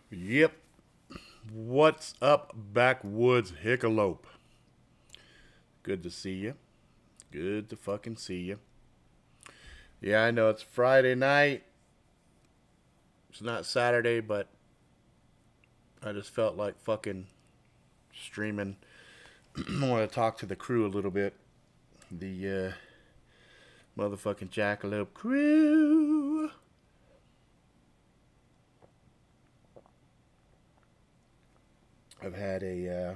Yep. What's up, backwoods Jackalope? Good to see you. Good to fucking see you. Yeah, I know it's Friday night. It's not Saturday, but I just felt like fucking streaming. I want to talk to the crew a little bit. The motherfucking Jackalope crew. I've had a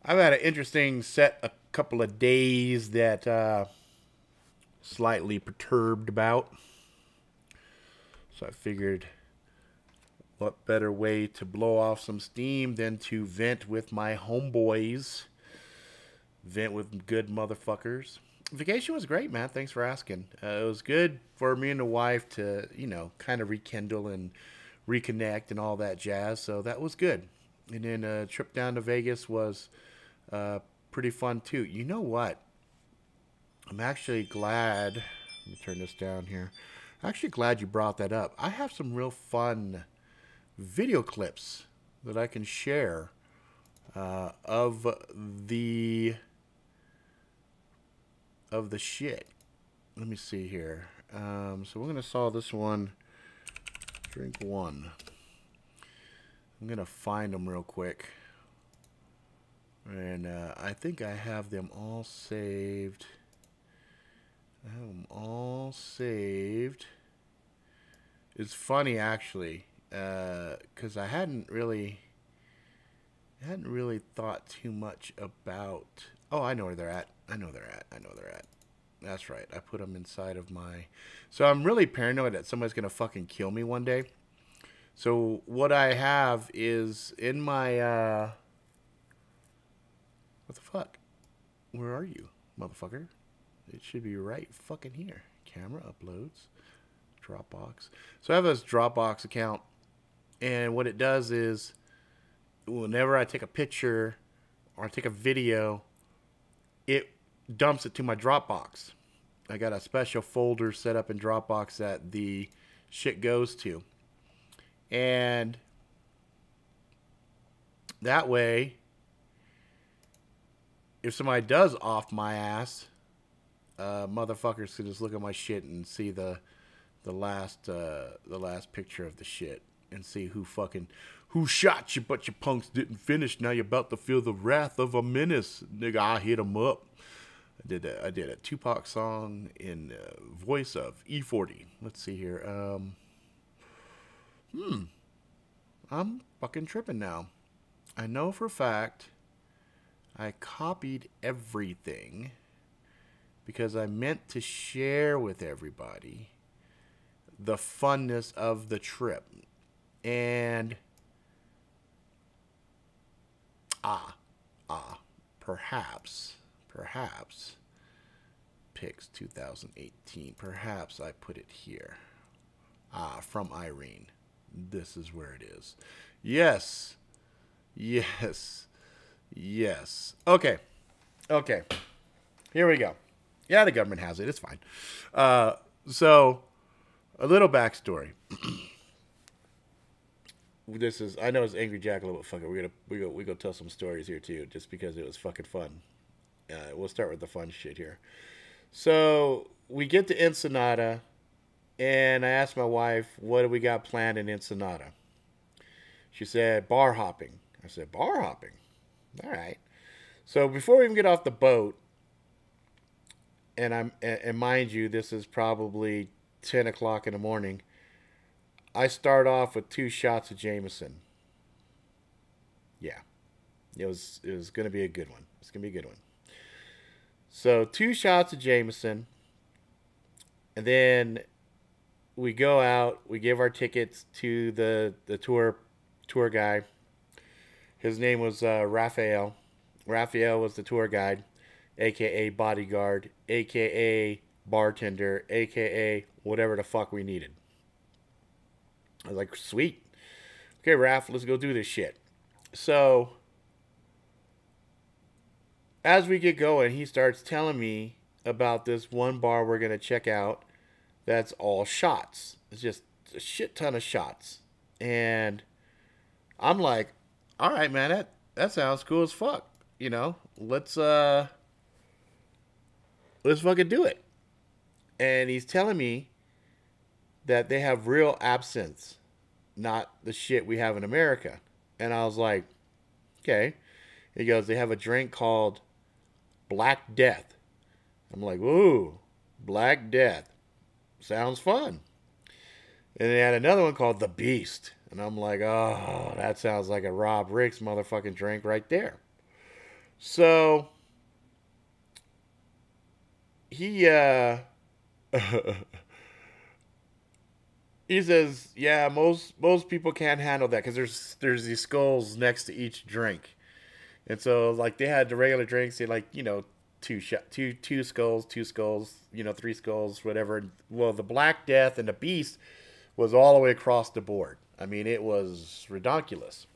I've had an interesting set a couple of days that slightly perturbed about. So I figured what better way to blow off some steam than to vent with my homeboys. Vent with good motherfuckers. Vacation was great, man. Thanks for asking. It was good for me and the wife to, kind of rekindle and reconnect and all that jazz. So that was good. And then a trip down to Vegas was pretty fun too. You know what? I'm actually glad. Let me turn this down here. I'm actually glad you brought that up. I have some real fun video clips that I can share of the shit. Let me see here. So we're gonna solve this one. Drink one. I'm gonna find them real quick, and I think I have them all saved. I have them all saved. It's funny actually, because I hadn't really thought too much about. Oh, I know where they're at. I know they're at. That's right. I put them inside of my. So I'm really paranoid that somebody's gonna fucking kill me one day. So what I have is in my. What the fuck? Where are you, motherfucker? It should be right fucking here. Camera uploads. Dropbox. So I have this Dropbox account, and what it does is, whenever I take a picture or I take a video, it dumps it to my Dropbox. I got a special folder set up in Dropbox that the shit goes to. And that way, if somebody does off my ass, motherfuckers can just look at my shit and see the last picture of the shit and see who shot you, but your punks didn't finish. Now you're about to feel the wrath of a menace, nigga. I hit 'em up. I did a Tupac song in voice of E40. Let's see here. I'm fucking tripping now. I know for a fact I copied everything because I meant to share with everybody the funness of the trip. And perhaps Pix 2018. Perhaps I put it here. From Irene. This is where it is. Yes. Okay. Here we go. Yeah, the government has it. It's fine. So, a little backstory. This is, I know it's Angry Jackalope, but fuck it. We go tell some stories here too, just because it was fucking fun. We'll start with the fun shit here. So we get to Ensenada, and I asked my wife, "What do we got planned in Ensenada?" She said, "Bar hopping." I said, "Bar hopping? All right." So before we even get off the boat, and mind you, this is probably 10 o'clock in the morning. I start off with 2 shots of Jameson. Yeah, it was gonna be a good one. It's gonna be a good one. So 2 shots of Jameson, and then we go out. We give our tickets to the tour guy. His name was Raphael. Raphael was the tour guide, aka bodyguard, aka bartender, aka whatever the fuck we needed. I was like, sweet. Okay, Raph, let's go do this shit. So, as we get going, he starts telling me about this one bar we're going to check out that's all shots. It's just a shit ton of shots. And I'm like, all right, man, that sounds cool as fuck. You know, let's fucking do it. And he's telling me that they have real absinthe, not the shit we have in America. And I was like, okay. He goes, they have a drink called Black Death. I'm like, ooh, Black Death. Sounds fun. And they had another one called The Beast. And I'm like, oh, that sounds like a Rob Ricks motherfucking drink right there. So he he says, yeah, most people can't handle that because there's these skulls next to each drink. And so like they had the regular drinks, they like, you know, two skulls, you know, 3 skulls, whatever. Well, the Black Death and the Beast was all the way across the board. I mean, it was ridiculous.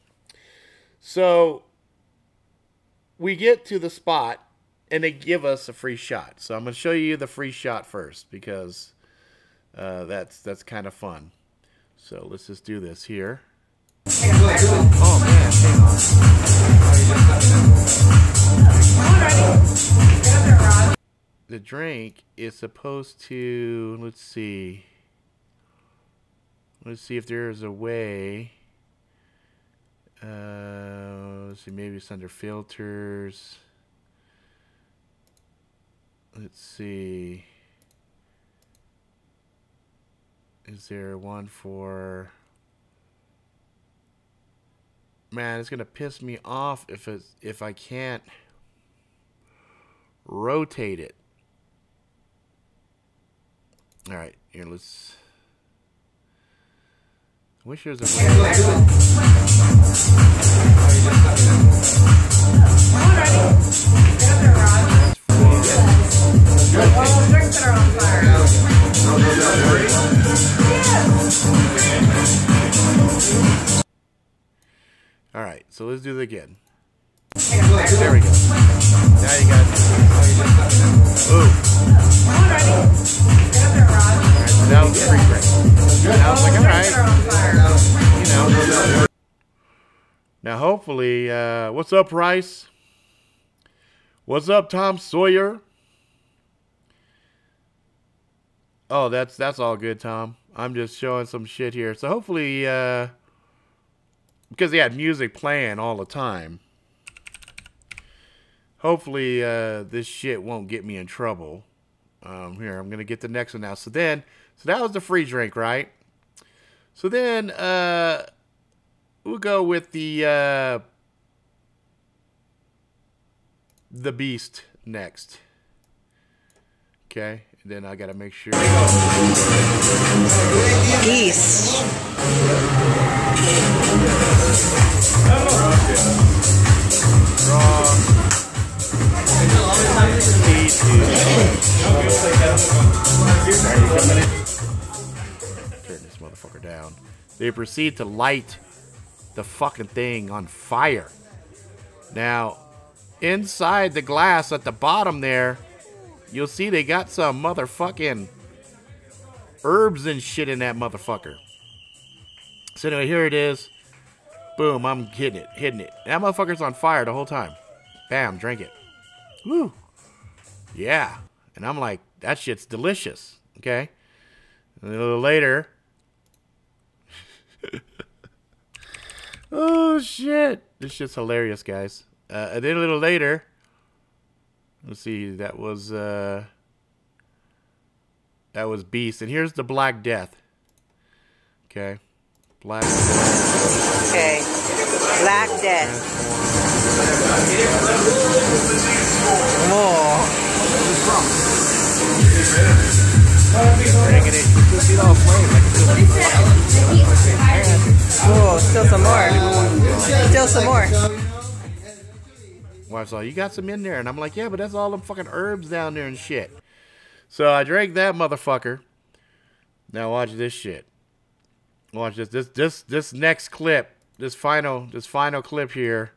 So we get to the spot and they give us a free shot. So I'm going to show you the free shot first because that's kind of fun. So let's just do this here. Oh man, hang on. The drink is supposed to, let's see if there's a way. Let's see, maybe it's under filters. Let's see. Is there one for... Man, it's gonna piss me off if I can't rotate it. All right, here, let's... I wish there was a way. All right, so let's do it again. There we go. Now you got it. Ooh. Alright, so that was pretty great. Now it's like, alright. You know. Now hopefully, what's up, Rice? What's up, Tom Sawyer? Oh, that's all good, Tom. I'm just showing some shit here. So hopefully, because they had music playing all the time, hopefully this shit won't get me in trouble. Here, I'm gonna get the next one now. So that was the free drink, right? So then we'll go with the Beast next. Okay, and then I gotta make sure. Beast. Turn this motherfucker down. They proceed to light the fucking thing on fire. Now, inside the glass at the bottom there, you'll see they got some motherfucking herbs and shit in that motherfucker. So anyway, here it is. Boom, I'm hitting it. That motherfucker's on fire the whole time. Bam, drink it. Woo. Yeah. And I'm like, that shit's delicious. Okay. And a little later. Oh, shit. This shit's hilarious, guys. And then a little later. Let's see. That was Beast. And here's the Black Death. Okay. Black Death. Okay. Black Death. Oh. Bringing it. See it all flame. Oh, still some more. Still some more. Wife's all, you got some in there. And I'm like, yeah, but that's all them fucking herbs down there and shit. So I drank that motherfucker. Now watch this shit. Watch this next clip. This final clip here.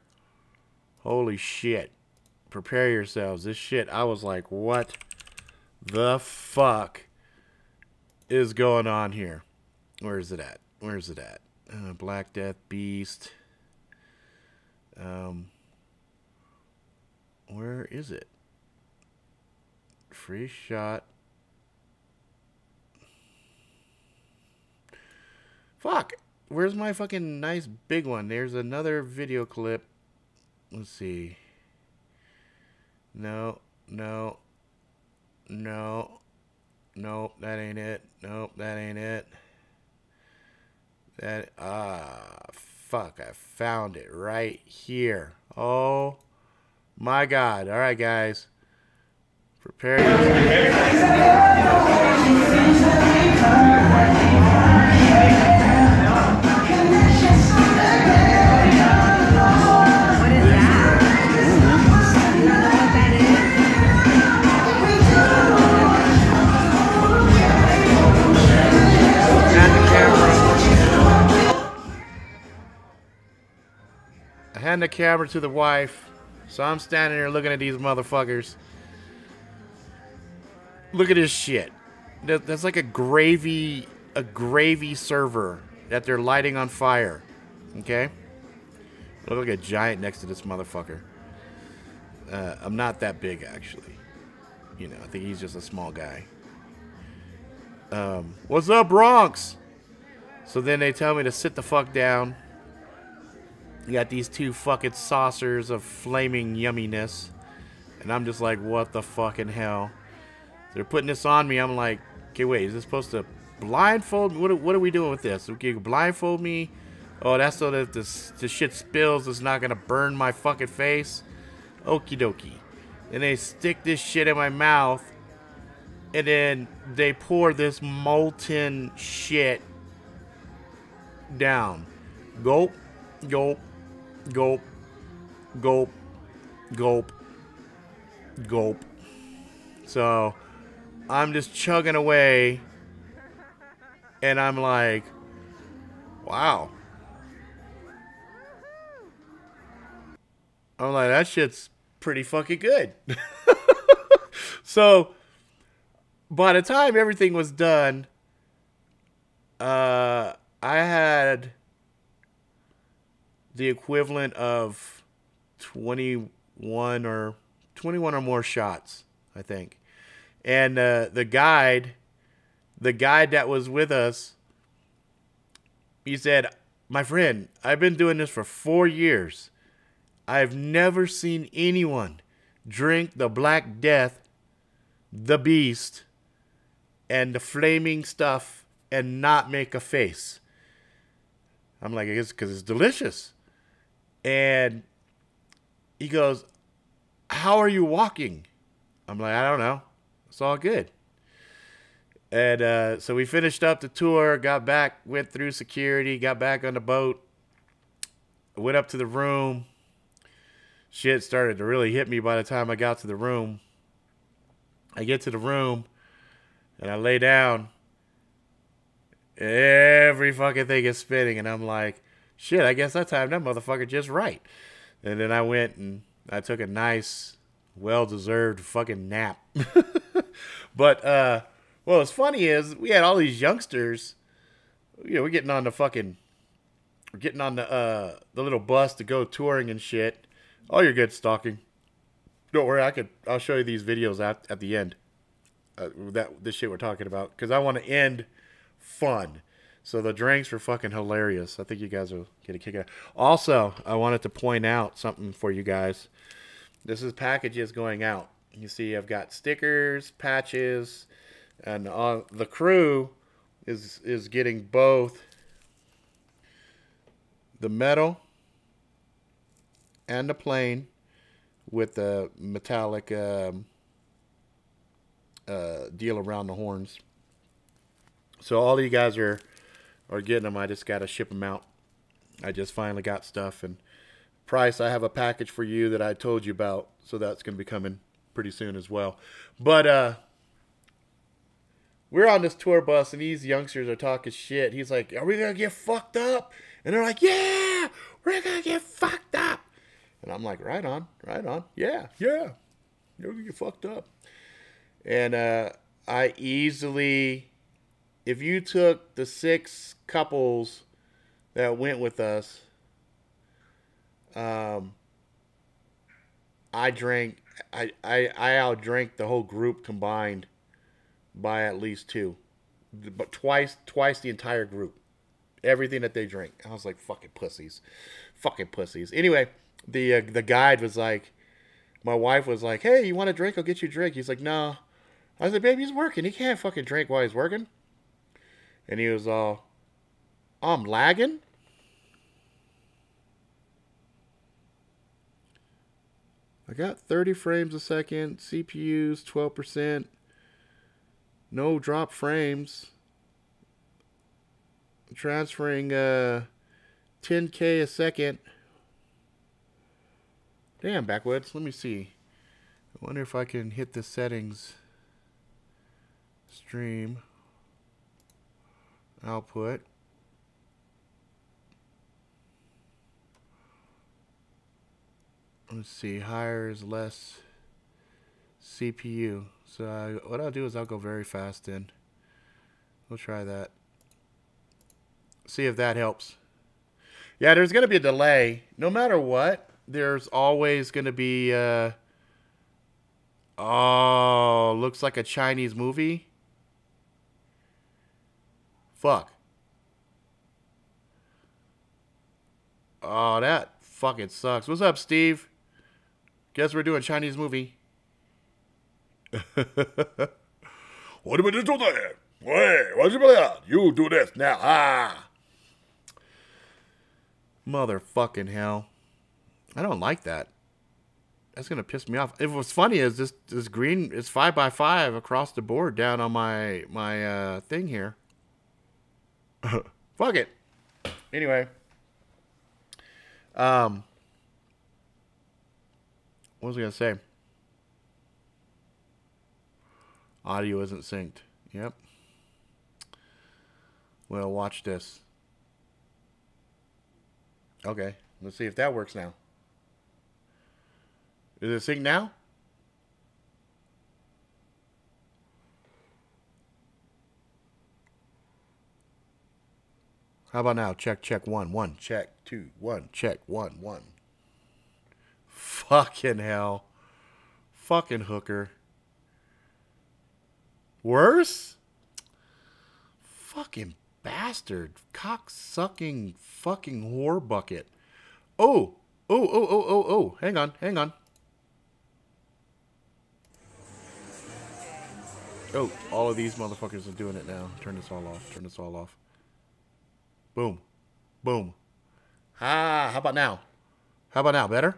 Holy shit. Prepare yourselves. This shit, I was like, what the fuck is going on here? Where is it at? Where is it at? Black Death Beast. Where is it? Free shot. Fuck. Where's my fucking nice big one? There's another video clip. Let's see. No. Nope, that ain't it. Nope, that ain't it. Fuck, I found it right here. Oh my God. All right, guys. Prepare hand the camera to the wife. So I'm standing there looking at these motherfuckers. Look at this shit. That's like a gravy server that they're lighting on fire. Okay? I look like a giant next to this motherfucker. I'm not that big, actually. You know, I think he's just a small guy. What's up, Bronx? So then they tell me to sit the fuck down. You got these two fucking saucers of flaming yumminess. And I'm just like, what the fucking hell? They're putting this on me. I'm like, okay, wait, is this supposed to blindfold me? What are we doing with this? Okay, blindfold me? Oh, that's so that the shit spills. It's not going to burn my fucking face? Okie dokie. Then they stick this shit in my mouth. And then they pour this molten shit down. Gulp, gulp, gulp, gulp, gulp, gulp. So I'm just chugging away, and I'm like, wow. I'm like, that shit's pretty fucking good. So by the time everything was done, I had the equivalent of 21 or more shots, I think. And the guide that was with us, he said, my friend, I've been doing this for 4 years. I've never seen anyone drink the Black Death, the Beast, and the flaming stuff and not make a face. I'm like, I guess because it's delicious. And he goes, how are you walking? I'm like, I don't know. It's all good. And so we finished up the tour, got back, went through security, got back on the boat, went up to the room. Shit started to really hit me by the time I got to the room. I get to the room, and I lay down. Every fucking thing is spinning, and I'm like, shit, I guess that time that motherfucker just right. And then I went and I took a nice, well-deserved fucking nap. But, well, what's funny is we had all these youngsters. You know, we're getting on the little bus to go touring and shit. Oh, you're good, stalking. Don't worry, I'll show you these videos at the end. This shit we're talking about, because I want to end fun. So the drinks were fucking hilarious. I think you guys will get a kick out. Also, I wanted to point out something for you guys. This is packages going out. You see, I've got stickers, patches, and the crew is getting both the metal and the plain with the metallic deal around the horns. So all of you guys are getting them. I just got to ship them out. I just finally got stuff. And Price, I have a package for you that I told you about. So that's going to be coming pretty soon as well. But we're on this tour bus, and these youngsters are talking shit. He's like, are we going to get fucked up? And they're like, yeah, we're going to get fucked up. And I'm like, right on, right on. Yeah, yeah. You're going to get fucked up. And I easily if you took the 6 couples that went with us, um, I drank, I outdrank the whole group combined by at least 2, but twice the entire group. Everything that they drink. I was like, fucking pussies, fucking pussies. Anyway, the guide was like, my wife was like, hey, you want a drink? I'll get you a drink. He's like, no. I was like, baby, he's working. He can't fucking drink while he's working. And he was all, oh, I'm lagging. I got 30 frames a second. CPU's 12%. No drop frames. Transferring 10K a second. Damn, Backwoods. Let me see. I wonder if I can hit the settings. Stream. Output. Let's see. Higher is less CPU. So what I'll do is I'll go very fast in. We'll try that. See if that helps. Yeah, there's going to be a delay. No matter what, there's always going to be... oh, looks like a Chinese movie. Fuck. Oh, that fucking sucks. What's up, Steve? Guess we're doing Chinese movie. What am I doing there? You do this now. Ah. Motherfucking hell. I don't like that. That's going to piss me off. If what's funny is this green is 5x5 across the board down on my thing here. Fuck it. Anyway. What was I going to say? Audio isn't synced. Yep. Well, watch this. Okay. Let's see if that works now. Is it synced now? How about now? Check, check, 1, 1, check, 2, 1, check, 1, 1. Fucking hell. Fucking hooker. Worse? Fucking bastard. Cock-sucking fucking whore bucket. Oh. Oh. Hang on. Oh, all of these motherfuckers are doing it now. Turn this all off. Boom. Ah, how about now? Better?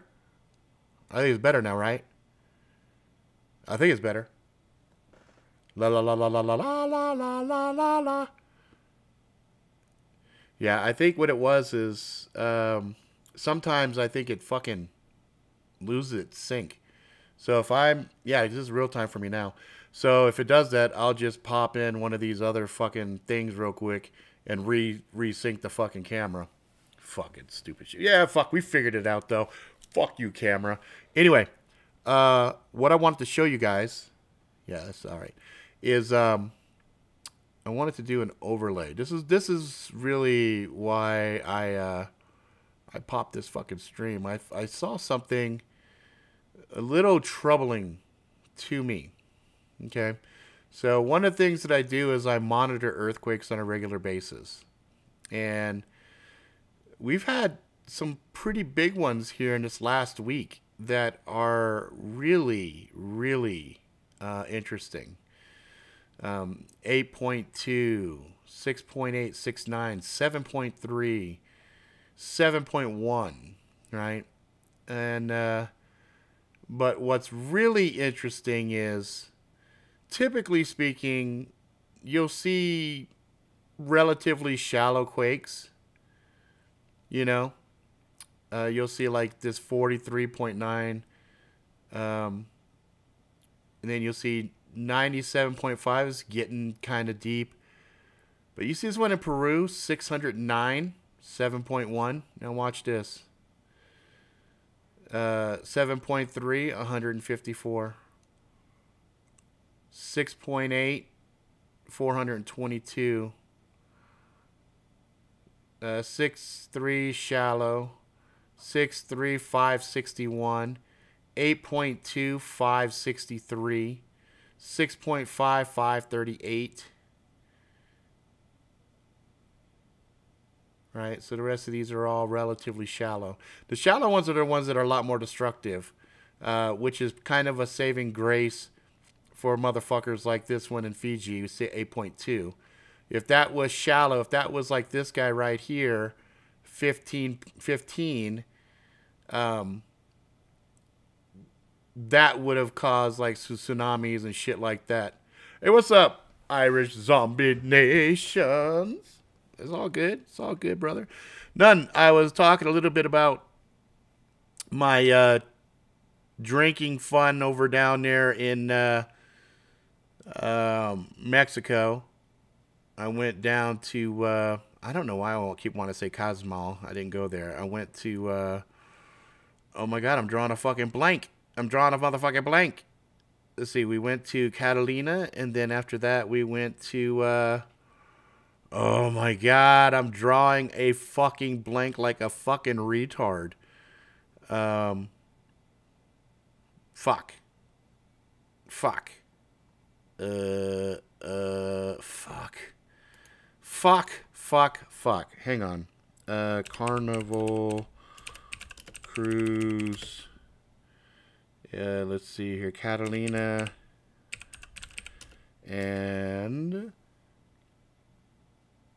I think it's better now, right? I think it's better. La la la la la la la la la la la la. Yeah, I think what it was is sometimes I think it fucking loses its sync. So if this is real time for me now. So if it does that, I'll just pop in one of these other fucking things real quick and resync the fucking camera. Fucking stupid shit. Yeah, fuck, we figured it out though. Fuck you, camera. Anyway, what I wanted to show you guys, yeah, that's all right, is I wanted to do an overlay. This is really why I popped this fucking stream. I saw something a little troubling to me. Okay, so one of the things that I do is I monitor earthquakes on a regular basis, and we've had some pretty big ones here in this last week that are really interesting. 8.2, 6.8, 6.9, 7.3, 7.1, right? And but what's really interesting is, typically speaking, you'll see relatively shallow quakes. You know, you'll see like this 43.9, and then you'll see 97.5 is getting kind of deep. But you see this one in Peru, 609, 7.1. Now watch this. 7.3, 154. 6.8, 422. 6.3 shallow. 6.3 561. 8.2 563. 6.5 538. Right, so the rest of these are all relatively shallow. The shallow ones are the ones that are a lot more destructive, which is kind of a saving grace for motherfuckers like this one in Fiji. You see 8.2. If that was shallow, if that was like this guy right here, 15, that would have caused like tsunamis and shit like that. Hey, what's up, Irish Zombie Nations? It's all good. It's all good, brother. None. I was talking a little bit about my drinking fun over down there in Mexico. I went down to, I don't know why I keep wanting to say Cozumel. I didn't go there. I went to, oh my God, I'm drawing a fucking blank. I'm drawing a motherfucking blank. Let's see, we went to Catalina, and then after that we went to, oh my God, I'm drawing a fucking blank like a fucking retard. Fuck. Fuck. Fuck. Hang on. Carnival Cruise. Let's see here. Catalina. And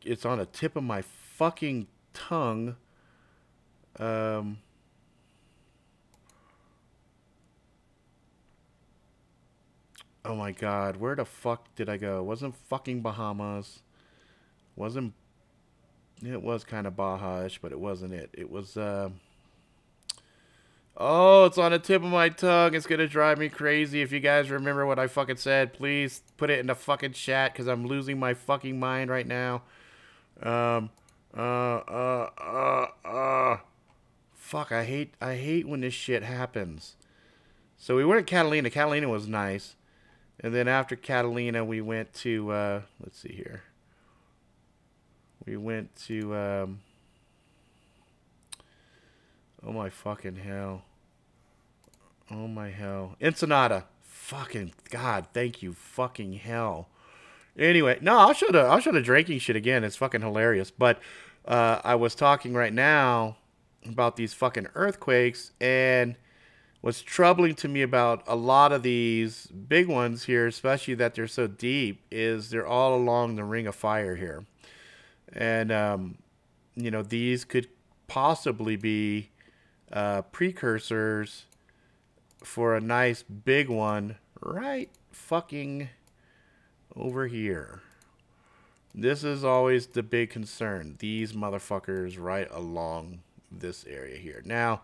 it's on the tip of my fucking tongue. Oh my God, where the fuck did I go? It wasn't fucking Bahamas. Wasn't. It was kind of Baja-ish, but it wasn't it. It was, oh, it's on the tip of my tongue. It's gonna drive me crazy. If you guys remember what I fucking said, please put it in the fucking chat, because I'm losing my fucking mind right now. Fuck, I hate when this shit happens. So we went to Catalina. Catalina was nice. And then after Catalina, we went to, let's see here. We went to, oh my fucking hell. Oh my hell. Ensenada. Fucking God, thank you fucking hell. Anyway, no, I'll show the drinking shit again. It's fucking hilarious. But I was talking right now about these fucking earthquakes, and what's troubling to me about a lot of these big ones here, especially that they're so deep, is they're all along the Ring of Fire here. And, you know, these could possibly be precursors for a nice big one right fucking over here. This is always the big concern. These motherfuckers right along this area here. Now,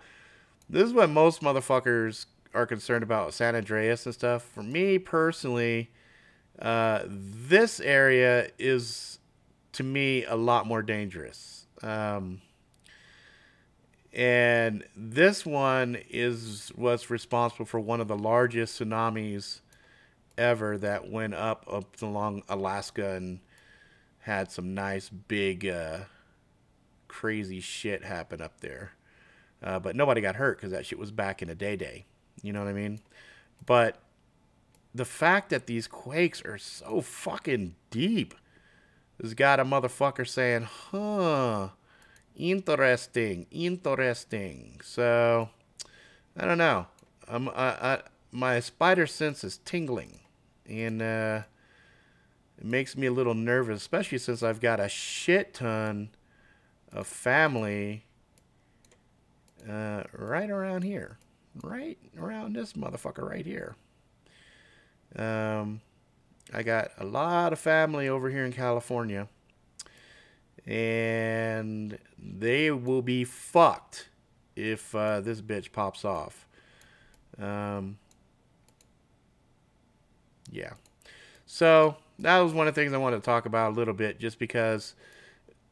this is what most motherfuckers are concerned about, San Andreas and stuff. For me personally, this area is, to me, a lot more dangerous. And this one was responsible for one of the largest tsunamis ever that went up along Alaska and had some nice big crazy shit happen up there. But nobody got hurt because that shit was back in the day. You know what I mean? But the fact that these quakes are so fucking deep has got a motherfucker saying, huh, interesting. So, I don't know. My spider sense is tingling. And it makes me a little nervous, especially since I've got a shit ton of family right around here. Right around this motherfucker right here. I got a lot of family over here in California. And they will be fucked if this bitch pops off. Yeah. So that was one of the things I wanted to talk about a little bit, just because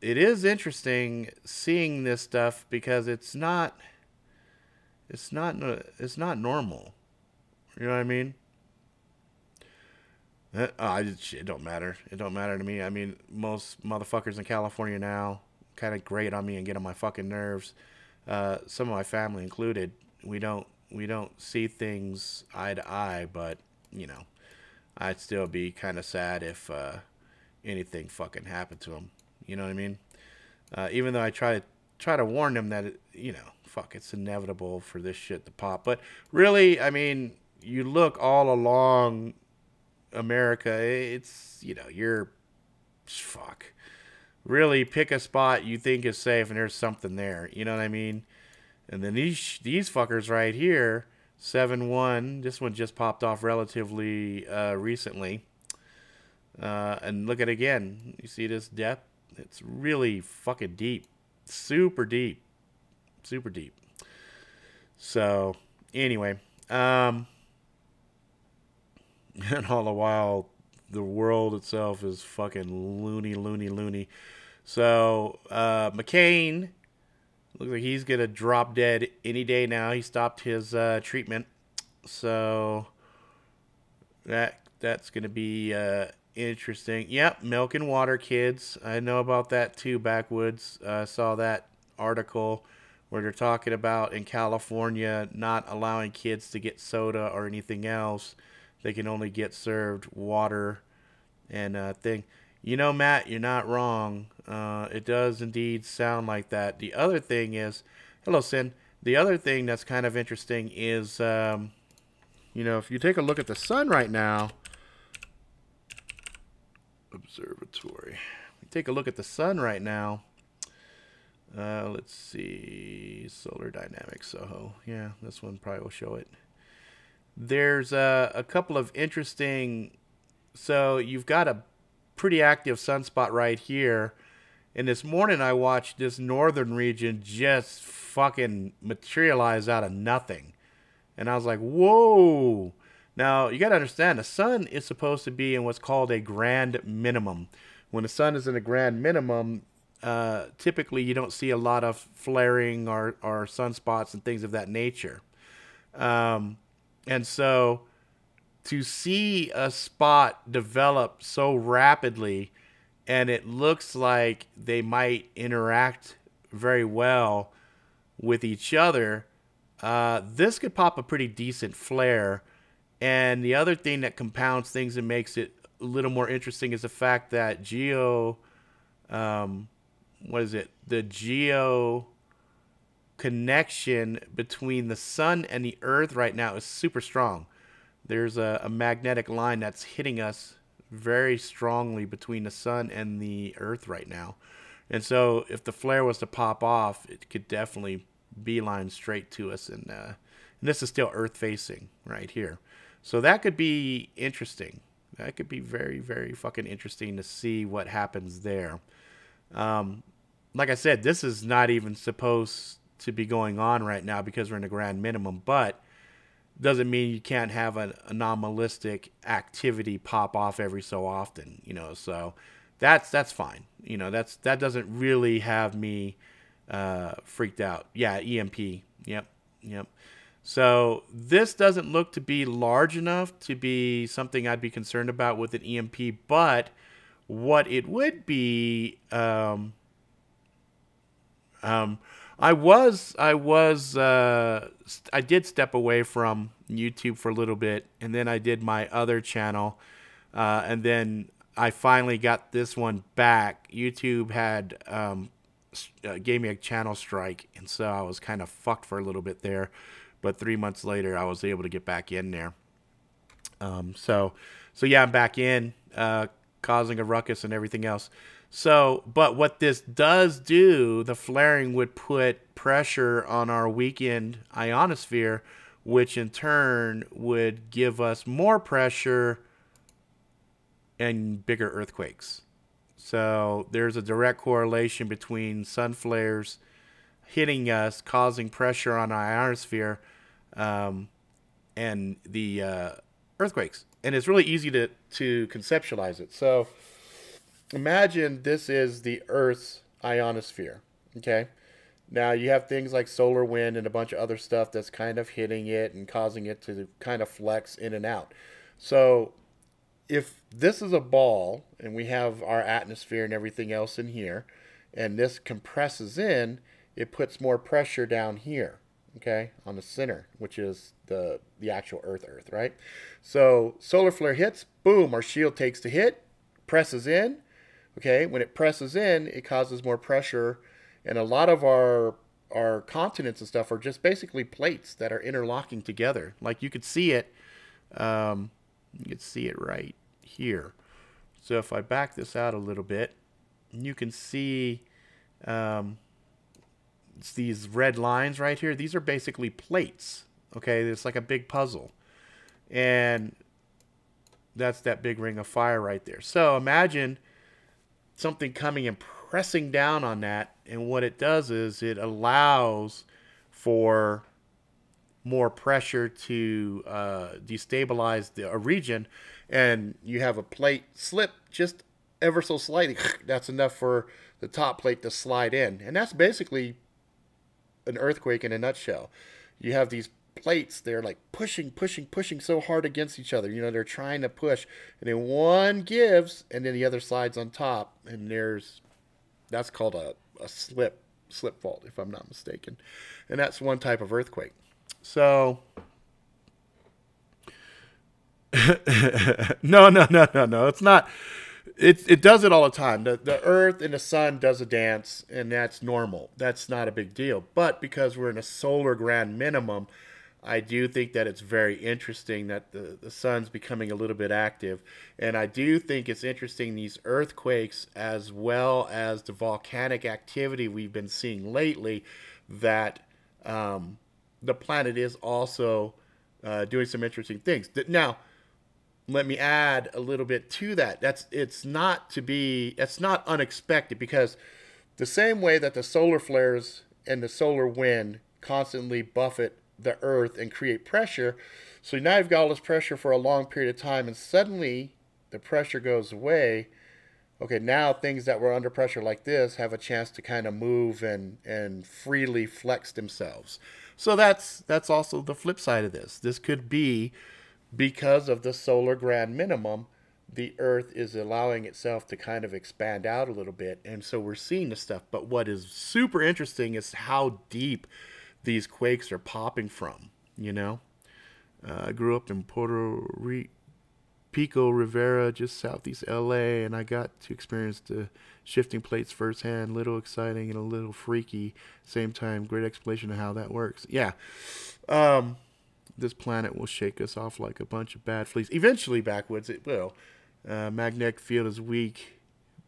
it is interesting seeing this stuff, because it's not normal. You know what I mean? It don't matter. It don't matter to me. I mean, most motherfuckers in California now kind of grate on me and get on my fucking nerves. Some of my family included. We don't see things eye to eye, but you know, I'd still be kind of sad if anything fucking happened to them. You know what I mean? Even though I try to warn them that fuck, it's inevitable for this shit to pop. But really, I mean, you look all along America, it's you're fuck. Really pick a spot you think is safe, and there's something there. You know what I mean? And then these fuckers right here, 7-1. This one just popped off relatively recently. And look at it again. You see this depth? It's really fucking deep. Super deep. Super deep. So, anyway. And all the while, the world itself is fucking loony, loony, loony. So, McCain looks like he's going to drop dead any day now. He stopped his treatment. So, that's going to be interesting. Yep, milk and water, kids. I know about that too, Backwoods. I saw that article where they're talking about in California not allowing kids to get soda or anything else. They can only get served water and thing. You know, Matt, you're not wrong. It does indeed sound like that. The other thing is, hello, Sin. The other thing that's kind of interesting is, if you take a look at the sun right now, observatory. Take a look at the sun right now. Let's see, solar dynamics, Soho. Yeah, this one probably will show it. There's a couple of interesting. So you've got a pretty active sunspot right here. And this morning I watched this northern region just fucking materialize out of nothing. And I was like, whoa. Now, you got to understand, the sun is supposed to be in what's called a grand minimum. When the sun is in a grand minimum, typically you don't see a lot of flaring or sunspots and things of that nature. And so to see a spot develop so rapidly, and it looks like they might interact very well with each other, this could pop a pretty decent flare. And the other thing that compounds things and makes it a little more interesting is the fact that the geo connection between the sun and the earth right now is super strong. There's a magnetic line that's hitting us very strongly between the sun and the earth right now. And so if the flare was to pop off, it could definitely beeline straight to us. And this is still earth facing right here. So that could be interesting. That could be very, very fucking interesting to see what happens there. Like I said, this is not even supposed to be going on right now because we're in the grand minimum, but doesn't mean you can't have an anomalistic activity pop off every so often, so that's fine. That doesn't really have me freaked out. Yeah, EMP. Yep. So this doesn't look to be large enough to be something I'd be concerned about with an EMP, but what it would be, I did step away from YouTube for a little bit, and then I did my other channel, and then I finally got this one back. YouTube had gave me a channel strike, and so I was kind of fucked for a little bit there. But 3 months later, I was able to get back in there. So yeah, I'm back in, causing a ruckus and everything else. So, but what this does do, the flaring would put pressure on our weakened ionosphere, which in turn would give us more pressure and bigger earthquakes. So there's a direct correlation between sun flares hitting us, causing pressure on our ionosphere, and the earthquakes. And it's really easy to conceptualize it. So imagine this is the Earth's ionosphere, okay? Now you have things like solar wind and a bunch of other stuff that's kind of hitting it and causing it to kind of flex in and out. So if this is a ball and we have our atmosphere and everything else in here, and this compresses in, it puts more pressure down here, okay, on the center, which is the actual Earth, right? So solar flare hits, boom, our shield takes the hit, presses in, okay? When it presses in, it causes more pressure, and a lot of our continents and stuff are just basically plates that are interlocking together. Like you could see it, right here. So if I back this out a little bit, you can see it's these red lines right here. These are basically plates. Okay, it's like a big puzzle. And that's that big ring of fire right there. So imagine something coming and pressing down on that. And what it does is it allows for more pressure to destabilize a region. And you have a plate slip just ever so slightly. That's enough for the top plate to slide in. And that's basically an earthquake in a nutshell. You have these plates, they're like pushing so hard against each other. You know, they're trying to push. And then one gives, and then the other slides on top. And that's called a slip fault, if I'm not mistaken. And that's one type of earthquake. So, no. It's not. It does it all the time. The Earth and the Sun does a dance, and that's normal. That's not a big deal. But because we're in a solar grand minimum, I do think that it's very interesting that the Sun's becoming a little bit active. And I do think it's interesting, these earthquakes, as well as the volcanic activity we've been seeing lately, that the planet is also doing some interesting things. Now, let me add a little bit to that. It's not unexpected, because the same way that the solar flares and the solar wind constantly buffet the Earth and create pressure, so now you've got all this pressure for a long period of time, and suddenly the pressure goes away. Okay, now things that were under pressure like this have a chance to kind of move and freely flex themselves. So that's also the flip side of this. This could be because of the solar grand minimum, the Earth is allowing itself to kind of expand out a little bit. And so we're seeing this stuff. But what is super interesting is how deep these quakes are popping from, you know. I grew up in Pico Rivera, just southeast LA, and I got to experience the shifting plates firsthand. Little exciting and a little freaky. Same time, great explanation of how that works. Yeah. This planet will shake us off like a bunch of bad fleas. Eventually, backwoods, it will. Magnetic field is weak,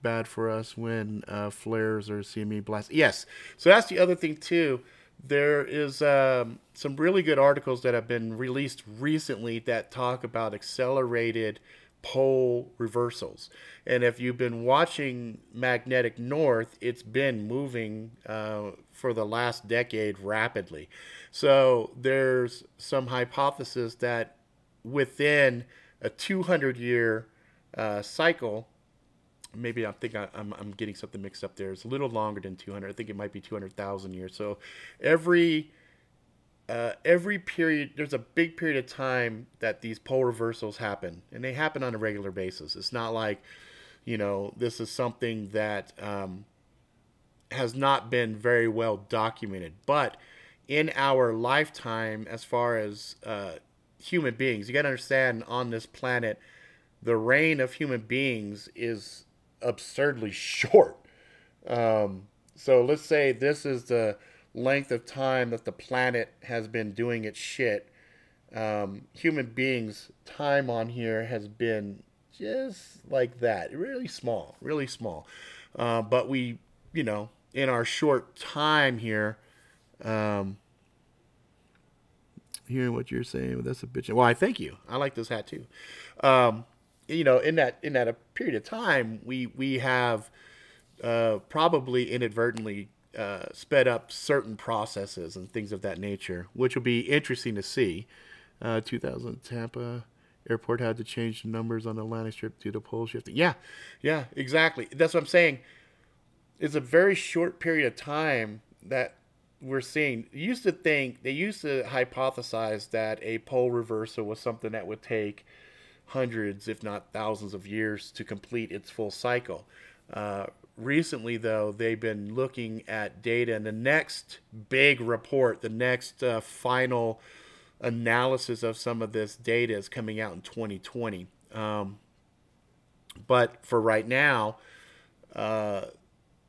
bad for us when flares or CME blasts. Yes, so that's the other thing, too. There is some really good articles that have been released recently that talk about accelerated pole reversals. And if you've been watching magnetic north, it's been moving for the last decade rapidly. So there's some hypothesis that within a 200-year cycle, maybe I'm getting something mixed up there. It's a little longer than 200. I think it might be 200,000 years. So every period, there's a big period of time that these pole reversals happen, and they happen on a regular basis. It's not like, you know, this is something that has not been very well documented. But in our lifetime, as far as human beings, you got to understand, on this planet, the reign of human beings is absurdly short. So let's say this is the length of time that the planet has been doing its shit. Human beings' time on here has been just like that. Really small, really small. But we, you know, in our short time here, hearing what you're saying, but that's a bitch. Well, I thank you. I like this hat too. You know, in that a period of time, we have probably inadvertently sped up certain processes and things of that nature, which will be interesting to see. 2000 Tampa airport had to change the numbers on the Atlantic Strip due to pole shifting. Yeah, exactly. That's what I'm saying. It's a very short period of time that we're seeing. They used to hypothesize that a pole reversal was something that would take hundreds, if not thousands of years to complete its full cycle. Recently, though, they've been looking at data, and the next big report, the next final analysis of some of this data is coming out in 2020. But for right now,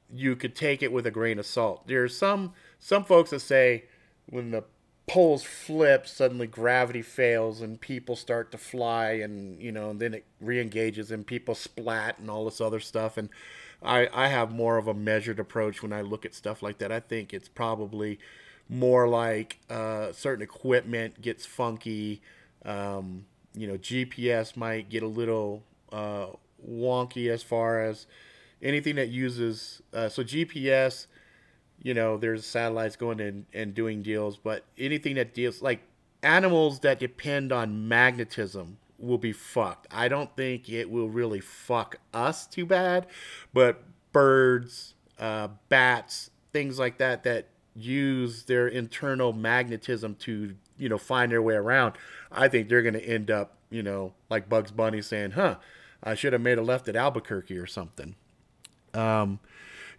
you could take it with a grain of salt. There's some folks that say when the poles flip, suddenly gravity fails and people start to fly, and and then it re-engages and people splat and all this other stuff. And I have more of a measured approach when I look at stuff like that. I think it's probably more like certain equipment gets funky. GPS might get a little wonky as far as anything that uses so GPS, there's satellites going in and doing deals, but anything that deals like animals that depend on magnetism will be fucked. I don't think it will really fuck us too bad, but birds, bats, things like that use their internal magnetism to find their way around. I think they're going to end up like Bugs Bunny saying, I should have made a left at Albuquerque or something.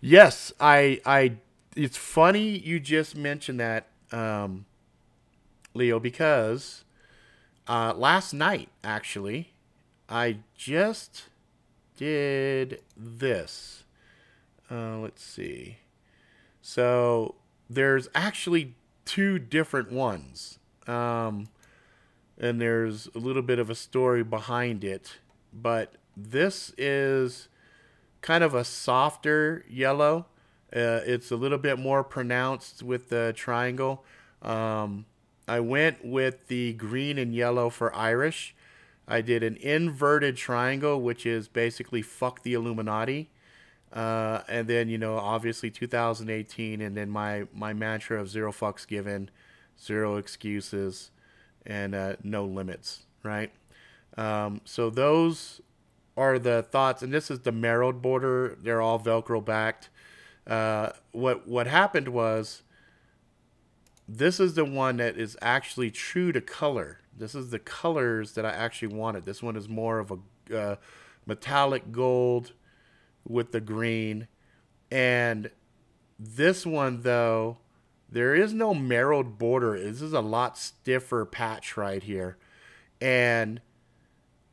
Yes, I it's funny you just mentioned that, Leo, because last night, actually, I just did this. Let's see. So there's actually two different ones. And there's a little bit of a story behind it. But this is kind of a softer yellow. It's a little bit more pronounced with the triangle. I went with the green and yellow for Irish. I did an inverted triangle, which is basically fuck the Illuminati. And then, obviously 2018, and then my mantra of zero fucks given, zero excuses, and no limits, right? So those are the thoughts, and this is the marrowed border. They're all Velcro backed. What happened was, this is the one that is actually true to color. This is the colors that I actually wanted. This one is more of a metallic gold with the green. And this one, though, there is no marrowed border. This is a lot stiffer patch right here. And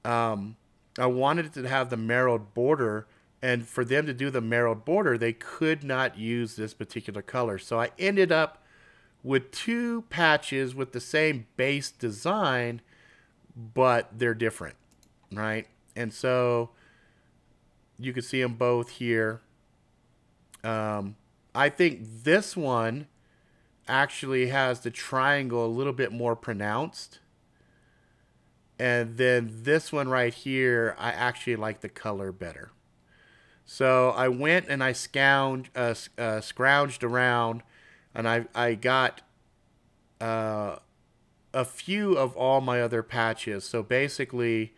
I wanted it to have the marrowed border. And for them to do the marrowed border, they could not use this particular color. So I ended up with two patches with the same base design, but they're different, right? And so you can see them both here. I think this one actually has the triangle a little bit more pronounced. And then this one right here, I actually like the color better. So I went and I scrounged around, and I got a few of all my other patches. So basically,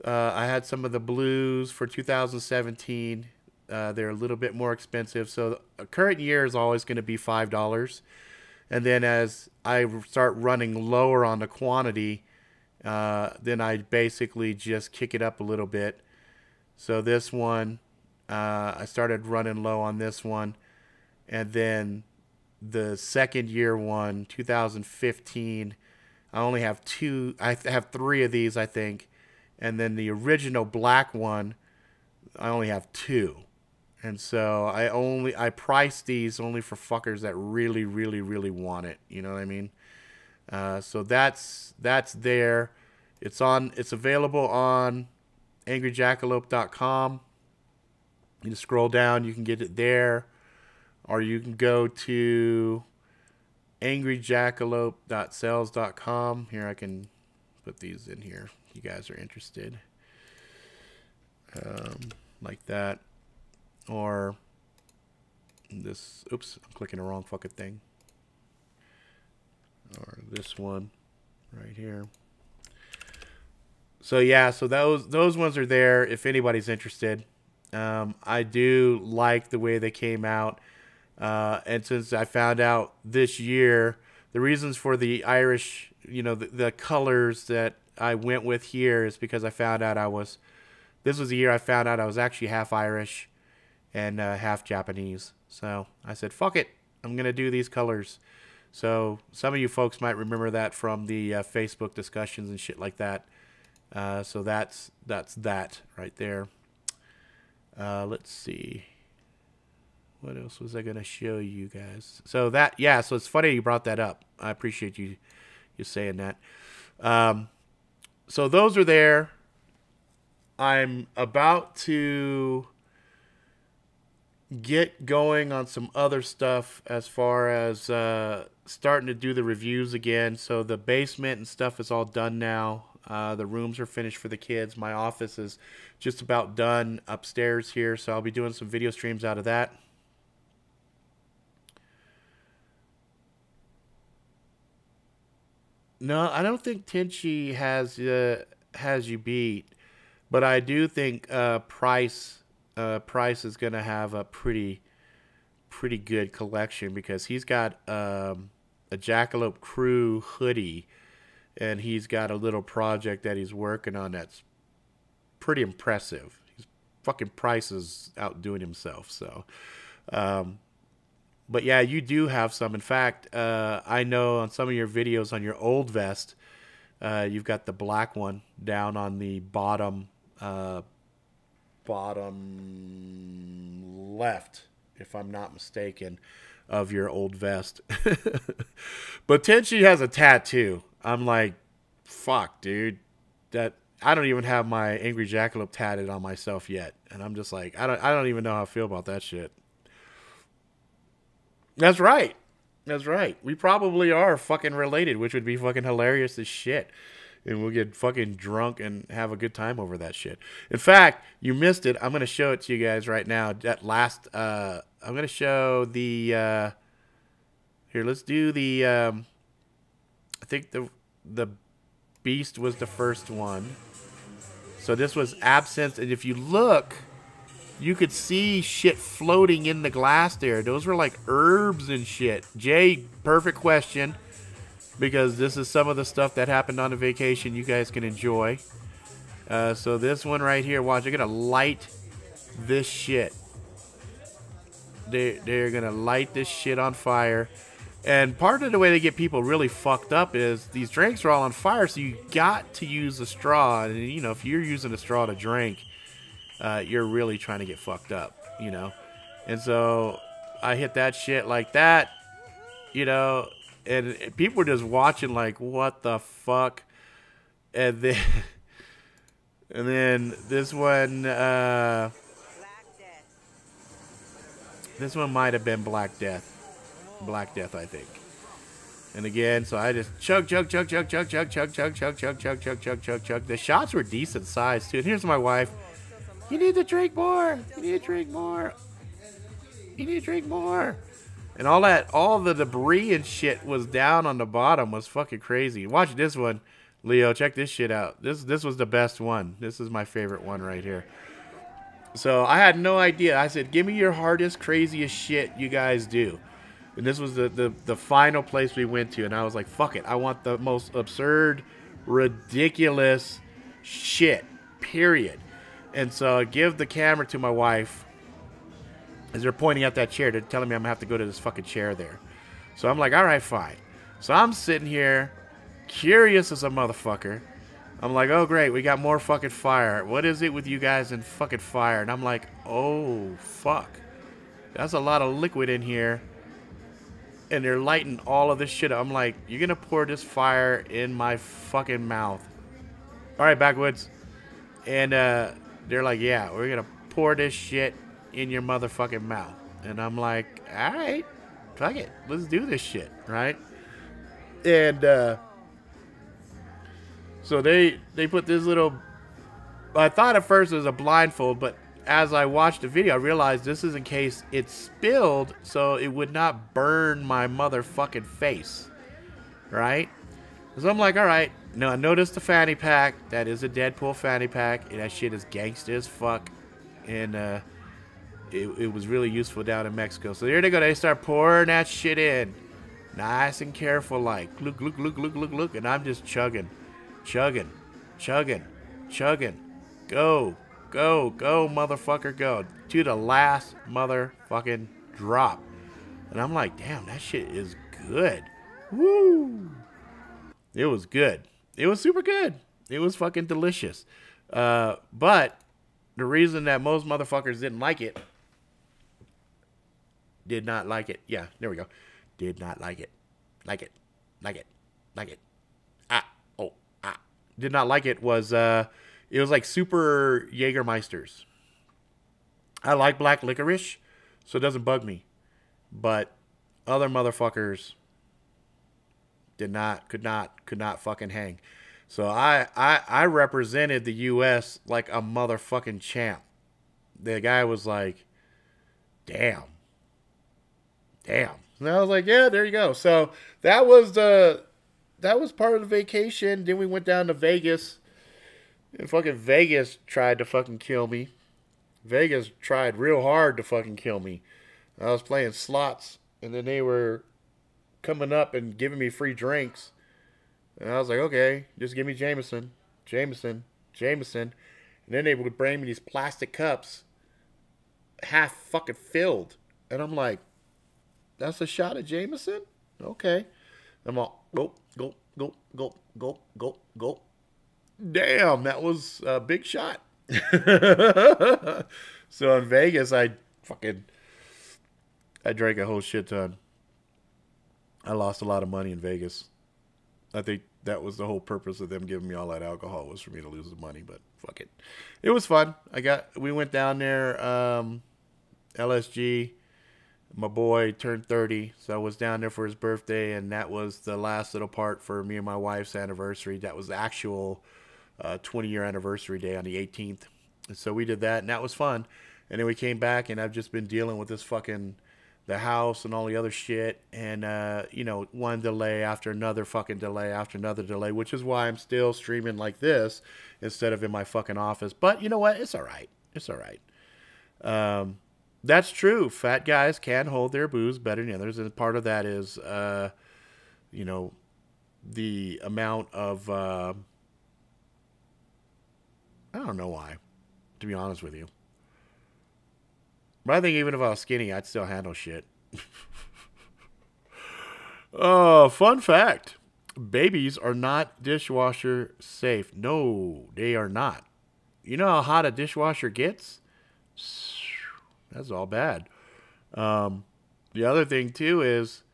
I had some of the blues for 2017. They're a little bit more expensive. So the current year is always going to be $5. And then as I start running lower on the quantity, then I basically just kick it up a little bit. So this one, I started running low on this one. And then the second year one, 2015, I only have two. I have three of these, I think. And then the original black one, I only have two. And so I priced these only for fuckers that really, really, really want it. You know what I mean? So that's there. It's available on angryjackalope.com. You can scroll down, you can get it there. Or you can go to angryjackalope.sales.com. Here, I can put these in here if you guys are interested. Like that. Or this. Oops, I'm clicking the wrong fucking thing. Or this one right here. So yeah, so those ones are there if anybody's interested. I do like the way they came out. And since I found out this year, the reasons for the Irish, the colors that I went with here is because I found out this was the year I found out I was actually half Irish and half Japanese. So I said, fuck it, I'm going to do these colors. So some of you folks might remember that from the Facebook discussions and shit like that. So that's that right there. Let's see. What else was I going to show you guys? So that, yeah, so it's funny you brought that up. I appreciate you saying that. So those are there. I'm about to get going on some other stuff as far as starting to do the reviews again. So the basement and stuff is all done now. The rooms are finished for the kids. My office is just about done upstairs here, so I'll be doing some video streams out of that. No, I don't think Tenchi has you beat, but I do think Price is gonna have a pretty good collection because he's got a Jackalope Crew hoodie, and he's got a little project that he's working on that's pretty impressive. He's fucking Price is outdoing himself. So, but yeah, you do have some. In fact, I know on some of your videos on your old vest, you've got the black one down on the bottom left, if I'm not mistaken, of your old vest. But Tenchi has a tattoo. I'm like, fuck, dude. That I don't even have my Angry Jackalope tatted on myself yet, and I'm just like, I don't even know how I feel about that shit. That's right. That's right. We probably are fucking related, which would be fucking hilarious as shit. And we'll get fucking drunk and have a good time over that shit. In fact, you missed it. I'm going to show it to you guys right now. That last, I'm going to show the, here, let's do the, I think the Beast was the first one. So this was Absinthe. And if you look, you could see shit floating in the glass there. Those were like herbs and shit. Jay, perfect question. Because this is some of the stuff that happened on a vacation you guys can enjoy. So this one right here, watch, they're going to light this shit. They're going to light this shit on fire. And part of the way they get people really fucked up is these drinks are all on fire, so you got to use a straw. And, you know, if you're using a straw to drink, you're really trying to get fucked up, you know. And so I hit that shit like that, you know. And people were just watching like, what the fuck? And then, this one, this one might have been Black Death. Black Death, I think. And again, so I just chug. The shots were decent size too. And here's my wife. You need to drink more. You need to drink more. You need to drink more. And all the debris and shit was down on the bottom. Was fucking crazy. Watch this one, Leo. Check this shit out. This was the best one. This is my favorite one right here. So I had no idea. I said, give me your hardest, craziest shit you guys do. And this was the final place we went to. And I was like, fuck it. I want the most absurd, ridiculous shit, period. And so I give the camera to my wife. As they're pointing at that chair, they're telling me I'm going to have to go to this fucking chair there. So I'm like, all right, fine. So I'm sitting here, curious as a motherfucker. I'm like, oh, great, we got more fucking fire. What is it with you guys and fucking fire? And I'm like, oh, fuck. That's a lot of liquid in here. And they're lighting all of this shit up. I'm like, you're going to pour this fire in my fucking mouth. All right, Backwoods. And they're like, yeah, we're going to pour this shit in your motherfucking mouth. And I'm like, all right, fuck it, let's do this shit, right? And so they put this little, I thought at first it was a blindfold, but as I watched the video I realized this is in case it spilled so it would not burn my motherfucking face, right? So I'm like, all right. Now I noticed the fanny pack. That is a Deadpool fanny pack, and that shit is gangster as fuck. And it was really useful down in Mexico. So here they go. They start pouring that shit in. Nice and careful like. Look. And I'm just chugging. chugging, chugging. Go, go, go, motherfucker, go. To the last motherfucking drop. And I'm like, damn, that shit is good. Woo. It was good. It was super good. It was fucking delicious. But the reason that most motherfuckers didn't like it, did not like it. Yeah, there we go. Did not like it. Like it. Like it. Like it. Did not like it was, it was like super Jägermeisters. I like black licorice, so it doesn't bug me. But other motherfuckers could not fucking hang. So I represented the U.S. like a motherfucking champ. The guy was like, damn. And I was like, yeah, there you go. So that was part of the vacation. Then we went down to Vegas. And fucking Vegas tried to fucking kill me. Vegas tried real hard to fucking kill me. I was playing slots, and then they were coming up and giving me free drinks. And I was like, okay, just give me Jameson. And then they would bring me these plastic cups, half fucking filled. And I'm like, that's a shot of Jameson? Okay. I'm all, go, go, go, go, go, go, go. Damn, that was a big shot. So in Vegas, I drank a whole shit ton. I lost a lot of money in Vegas. I think that was the whole purpose of them giving me all that alcohol, was for me to lose the money, but fuck it. It was fun. We went down there, LSG. My boy turned 30, so I was down there for his birthday, and that was the last little part for me and my wife's anniversary. That was the actual 20-year anniversary day on the 18th. And so we did that, and that was fun. And then we came back, and I've just been dealing with this fucking, the house and all the other shit. And, one delay after another fucking delay after another delay, which is why I'm still streaming like this instead of in my fucking office. But you know what? It's all right. It's all right. That's true. Fat guys can hold their booze better than others. And part of that is, the amount of, I don't know why, to be honest with you. But I think even if I was skinny, I'd still handle shit. Oh, fun fact. Babies are not dishwasher safe. No, they are not. You know how hot a dishwasher gets? That's all bad. The other thing, too, is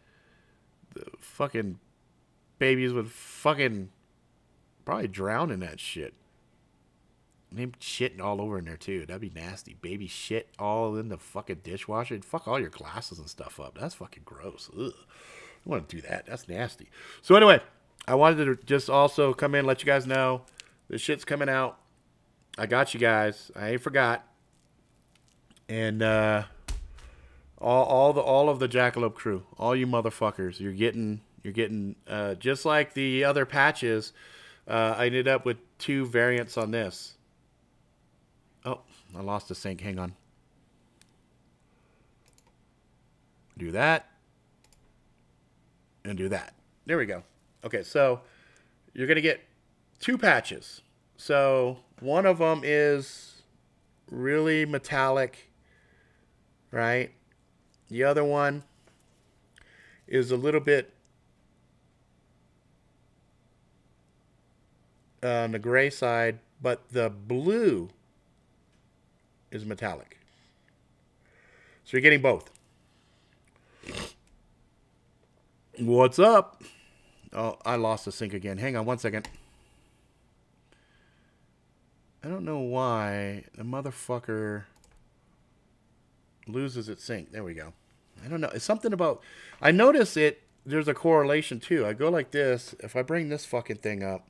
the fucking babies would fucking probably drown in that shit. Them shitting all over in there, too. That'd be nasty. Baby shit all in the fucking dishwasher. It'd fuck all your glasses and stuff up. That's fucking gross. Ugh. I want to do that. That's nasty. So anyway, I wanted to just also come in and let you guys know this shit's coming out. I got you guys. I ain't forgot. And all of the Jackalope crew, all you motherfuckers, you're getting just like the other patches. I ended up with 2 variants on this. Oh, I lost the sync. Hang on. Do that. And do that. There we go. Okay, so you're going to get 2 patches. So one of them is really metallic, right? The other one is a little bit on the gray side, but the blue is metallic. So you're getting both. What's up? Oh, I lost the sync again. Hang on one second. I don't know why the motherfucker loses its sync. There we go. I don't know. It's something about... I notice there's a correlation too. I go like this. If I bring this fucking thing up,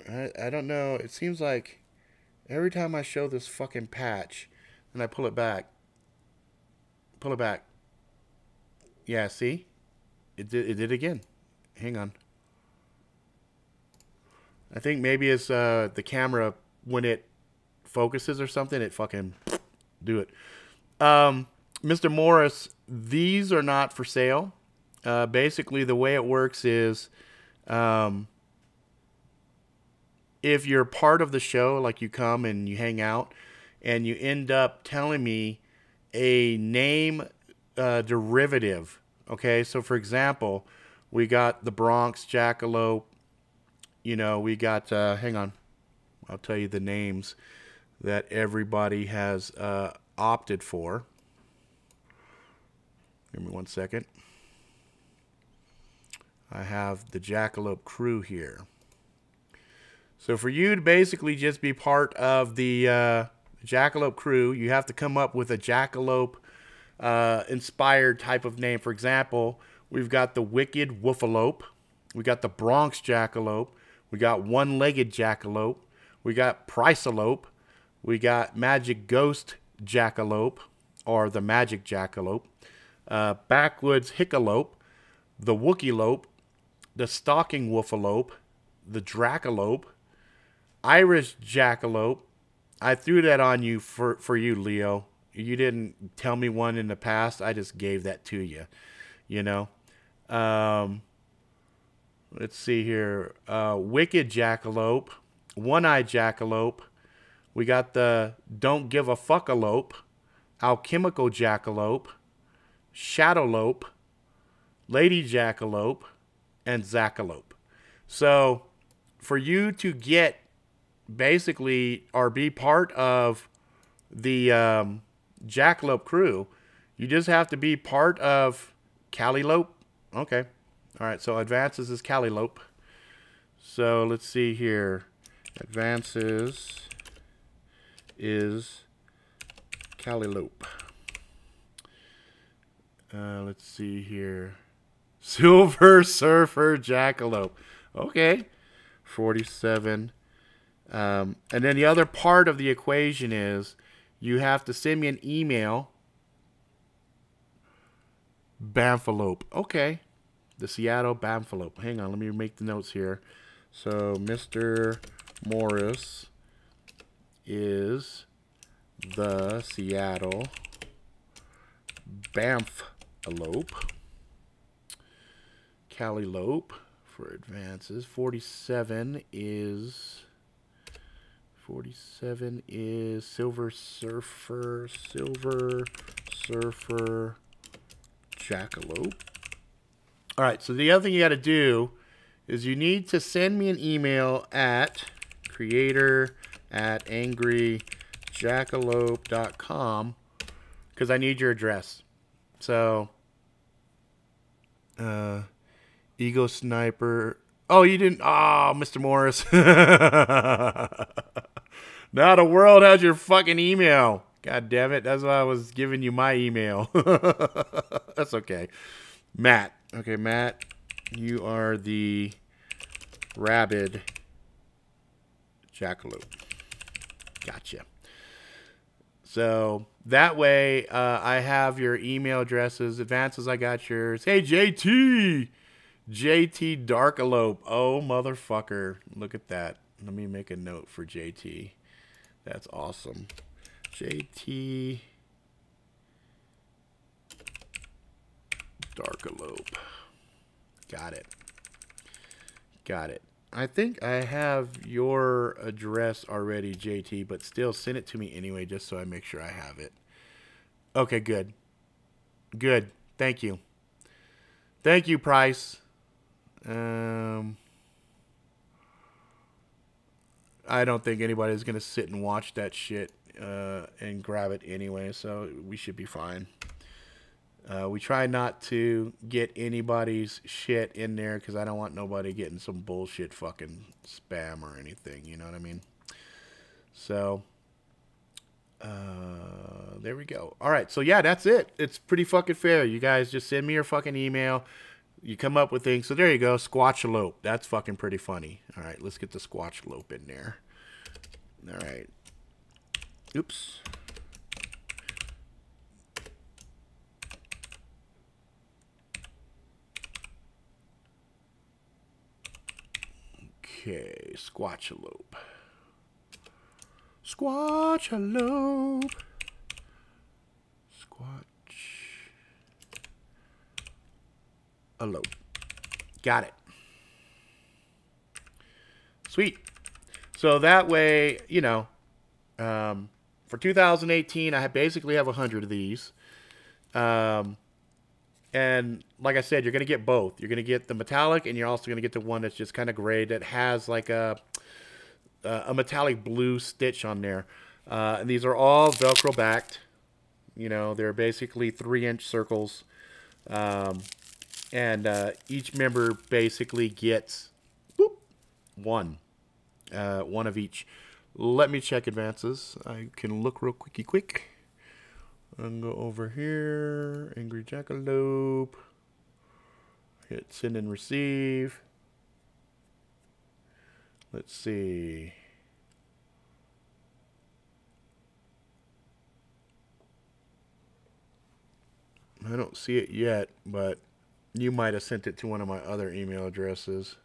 I don't know. It seems like every time I show this fucking patch and I pull it back. Yeah, see? It did again. Hang on. I think maybe it's the camera, when it focuses or something, it fucking do it. Mr. Morris, these are not for sale. Basically, the way it works is if you're part of the show, like you come and you hang out, and you end up telling me a name derivative. Okay, so for example, we got the Bronx Jackalope. You know, we got, hang on, I'll tell you the names that everybody has opted for. Give me 1 second. I have the Jackalope crew here. So for you to basically just be part of the Jackalope crew, you have to come up with a Jackalope inspired type of name. For example, we've got the Wicked Woofalope. We got the Bronx Jackalope. We got One-Legged Jackalope. We got Pricealope. We got Magic Ghost Jackalope, or the Magic Jackalope. Backwoods Hickalope. The Wookielope. The Stalking Woofalope. The Dracalope. Irish Jackalope. I threw that on you for you, Leo. You didn't tell me one in the past. I just gave that to you. You know. Let's see here. Wicked Jackalope. One-Eyed Jackalope. We got the Don't Give a Fuckalope. Alchemical Jackalope. Shadowlope. Lady Jackalope. And Zackalope. So, for you to get basically or be part of the Jackalope crew, you just have to be part of Calilope. Okay. All right, so Advances is Calilope. So let's see here. Advances is Calilope. Let's see here. Silver Surfer Jackalope. Okay. 47. And then the other part of the equation is you have to send me an email. Bamphalope. Okay. The Seattle Bamphalope. Hang on, let me make the notes here. So, Mr. Morris is the Seattle Bamphalope. Calilope for Advances. 47 is Silver Surfer Jackalope. All right, so the other thing you got to do is you need to send me an email at creator@angryjackalope.com because I need your address. So, Ego Sniper. Oh, you didn't. Oh, Mr. Morris. Now the world has your fucking email. God damn it. That's why I was giving you my email. That's okay. Matt. Okay, Matt, you are the Rabid Jackalope. Gotcha. So that way I have your email addresses. Advances, I got yours. Hey, JT Darkalope. Oh, motherfucker. Look at that. Let me make a note for JT. That's awesome. JT Darkalope. Got it. Got it. I think I have your address already, JT, but still send it to me anyway just so I make sure I have it. Okay, good. Good. Thank you. Thank you, Price. I don't think anybody's going to sit and watch that shit and grab it anyway, so we should be fine. We try not to get anybody's shit in there because I don't want nobody getting some bullshit fucking spam or anything. You know what I mean? So, there we go. All right. So, yeah, that's it. It's pretty fucking fair. You guys just send me your fucking email. You come up with things. So, there you go. Squatchalope. That's fucking pretty funny. All right. Let's get the Squatchalope in there. All right. Oops. Okay, Squatchalope. Squatchalope. Squatchalope. Got it. Sweet. So that way, for 2018, I basically have 100 of these. Um, and like I said, you're going to get both. You're going to get the metallic, and you're also going to get the one that's just kind of gray that has like a metallic blue stitch on there. And these are all Velcro backed. They're basically 3-inch circles. And each member basically gets one of each. Let me check advances. I can look real quick. And go over here. Angry Jackalope. Hit send and receive. Let's see. I don't see it yet, but you might have sent it to one of my other email addresses.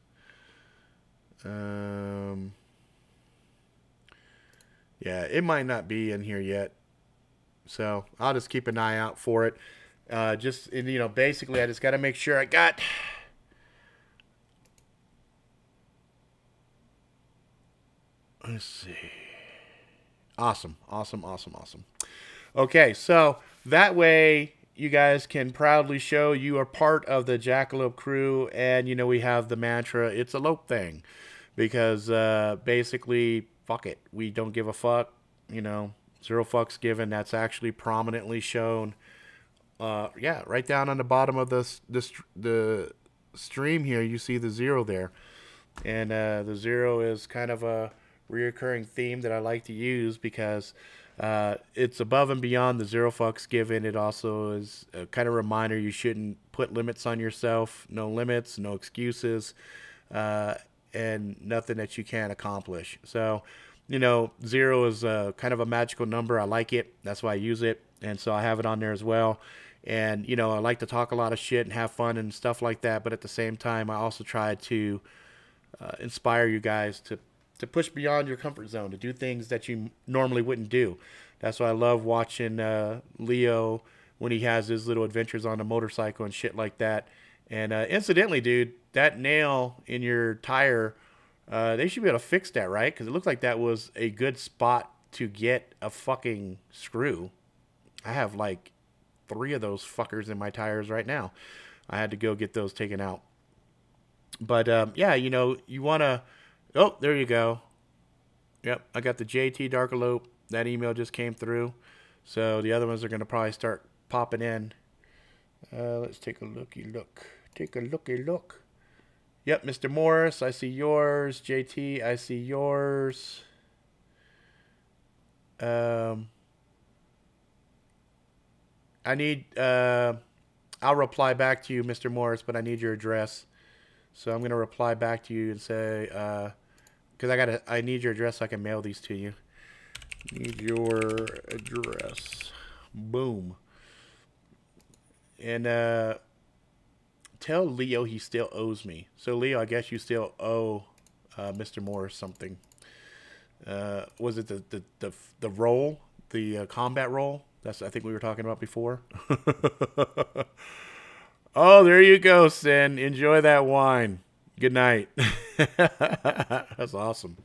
Yeah, it might not be in here yet. So I'll just keep an eye out for it. Basically I just got to make sure I got... Let's see. Awesome. Okay, so that way you guys can proudly show you are part of the Jackalope crew, and we have the mantra, it's a lope thing. Because basically, fuck it. We don't give a fuck, zero fucks given. That's actually prominently shown. Yeah, right down on the bottom of the stream here, you see the 0 there. And the 0 is kind of a reoccurring theme that I like to use because it's above and beyond the zero fucks given. It also is a kind of reminder you shouldn't put limits on yourself. No limits, no excuses, and nothing that you can't accomplish. So, 0 is kind of a magical number. I like it. That's why I use it. And so I have it on there as well. And, I like to talk a lot of shit and have fun and stuff like that. But at the same time, I also try to inspire you guys to push beyond your comfort zone, to do things that you normally wouldn't do. That's why I love watching Leo when he has his little adventures on a motorcycle and shit like that. And incidentally, dude, that nail in your tire, they should be able to fix that, right? Because it looks like that was a good spot to get a fucking screw. I have like 3 of those fuckers in my tires right now. I had to go get those taken out. But yeah, you want to... Oh, there you go. Yep, I got the JT Darkalope. That email just came through. So the other ones are going to probably start popping in. Let's take a looky look. Yep, Mr. Morris, I see yours. JT, I see yours. I need... I'll reply back to you, Mr. Morris, but I need your address. So I'm going to reply back to you and say... because I need your address so I can mail these to you. Need your address. Boom. And tell Leo he still owes me. So Leo, I guess you still owe Mr. Morris something. Was it the roll, the combat roll? That's I think we were talking about before. Oh, there you go, Sin. Enjoy that wine. Good night. That's awesome.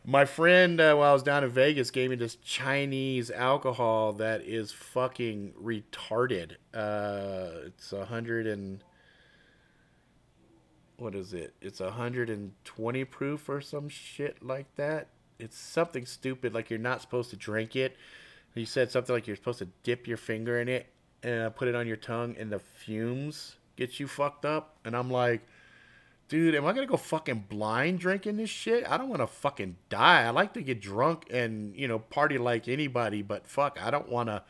My friend, while I was down in Vegas, gave me this Chinese alcohol that is fucking retarded. It's 100 and... What is it? It's 120 proof or some shit like that. It's something stupid, like you're not supposed to drink it. He said something like you're supposed to dip your finger in it and put it on your tongue, and the fumes get you fucked up. And I'm like... Dude, am I going to go fucking blind drinking this shit? I don't want to fucking die. I like to get drunk and, party like anybody, but fuck, I don't want to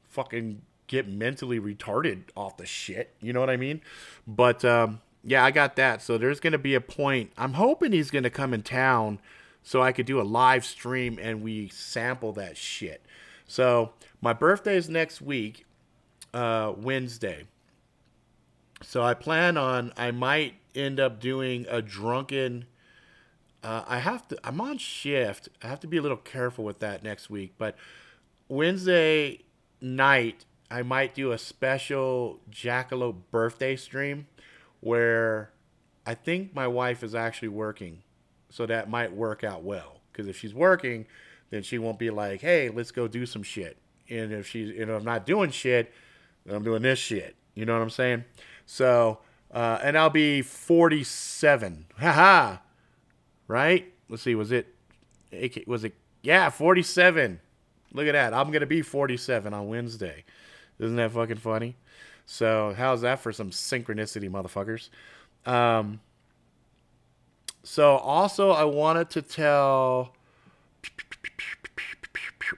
fucking get mentally retarded off the shit. You know what I mean? But, yeah, I got that. So there's going to be a point. I'm hoping he's going to come in town so I could do a live stream and we sample that shit. So my birthday is next week, Wednesday. So I might end up doing a drunken, I'm on shift. I have to be a little careful with that next week. But Wednesday night, I might do a special Jackalope birthday stream where I think my wife is actually working. So that might work out well. Because if she's working, then she won't be like, hey, let's go do some shit. And if I'm not doing shit, I'm doing this shit. You know what I'm saying? So, and I'll be 47. Haha. Right? Let's see. Was it? Yeah, 47. Look at that. I'm going to be 47 on Wednesday. Isn't that fucking funny? So how's that for some synchronicity, motherfuckers? So also I wanted to tell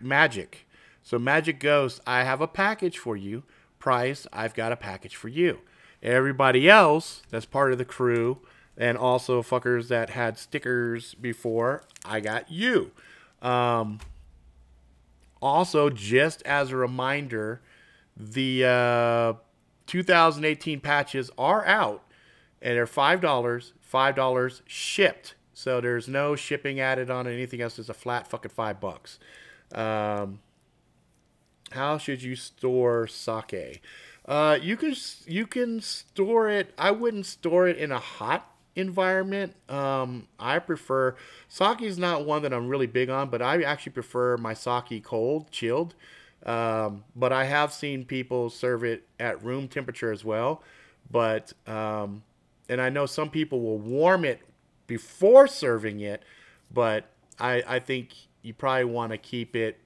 Magic. So Magic Ghost, I have a package for you. Price, I've got a package for you. Everybody else that's part of the crew, and also fuckers that had stickers before, I got you. Also, just as a reminder, the 2018 patches are out, and they're $5. $5 shipped. So there's no shipping added on anything else. It's a flat fucking $5. How should you store sake? You can store it. I wouldn't store it in a hot environment. I prefer sake is not one that I'm really big on, but I actually prefer my sake cold, chilled. But I have seen people serve it at room temperature as well. But and I know some people will warm it before serving it, but I think you probably want to keep it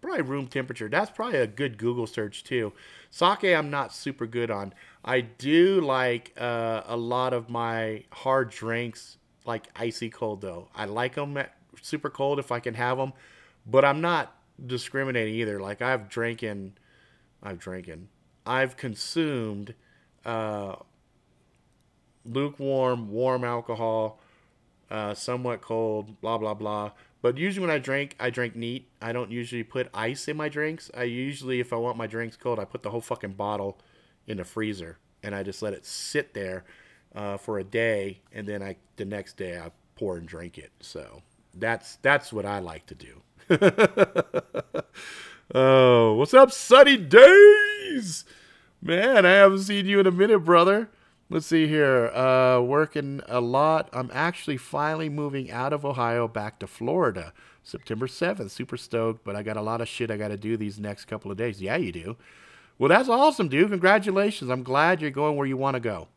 probably room temperature. That's probably a good Google search too. Sake I'm not super good on. I do like a lot of my hard drinks like icy cold though. I like them super cold if I can have them, but I'm not discriminating either. Like I've consumed lukewarm, warm alcohol, somewhat cold, blah blah blah. But usually when I drink neat. I don't usually put ice in my drinks. I usually, if I want my drinks cold, I put the whole fucking bottle in the freezer and I just let it sit there for a day, and then the next day I pour and drink it. So that's what I like to do. Oh, what's up, Sunny Days? Man, I haven't seen you in a minute, brother. Let's see here. Working a lot. I'm actually finally moving out of Ohio back to Florida. September 7th. Super stoked, but I got a lot of shit I got to do these next couple of days. Yeah, you do. Well, that's awesome, dude. Congratulations. I'm glad you're going where you want to go.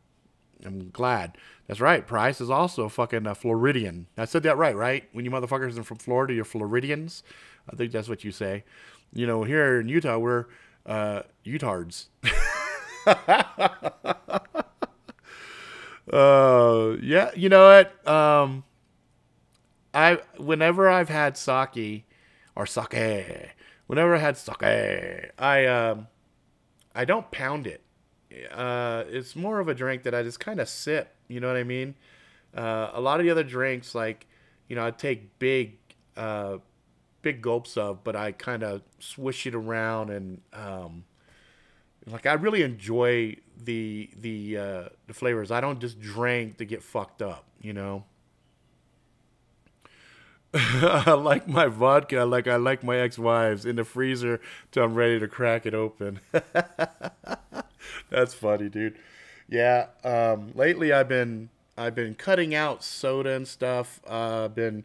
I'm glad. That's right. Price is also a fucking Floridian. I said that right? When you motherfuckers are from Florida, you're Floridians. I think that's what you say. You know, here in Utah, we're Utards. Yeah, you know what? Whenever I've had sake, whenever I had sake, I don't pound it. It's more of a drink that I just kind of sip. You know what I mean? A lot of the other drinks, like, you know, I take big gulps of, but I kind of swish it around, and like I really enjoy the flavors. I don't just drink to get fucked up, you know. I like my vodka like I like my ex-wives, in the freezer till I'm ready to crack it open. That's funny, dude. Yeah, lately I've been cutting out soda and stuff. I've been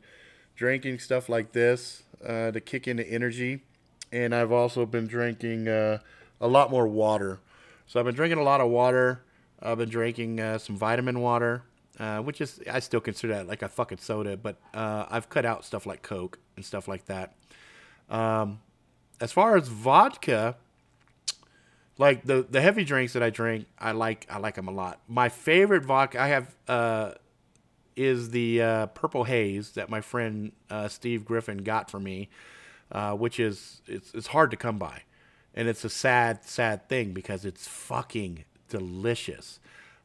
drinking stuff like this to kick into energy, and I've also been drinking a lot more water. So I've been drinking a lot of water. I've been drinking some vitamin water, which is, I still consider that like a fucking soda, but I've cut out stuff like Coke and stuff like that. As far as vodka, like the heavy drinks that I drink, I like them a lot. My favorite vodka I have is the Purple Haze that my friend Steve Griffin got for me, which is it's hard to come by. And it's a sad thing because it's fucking delicious.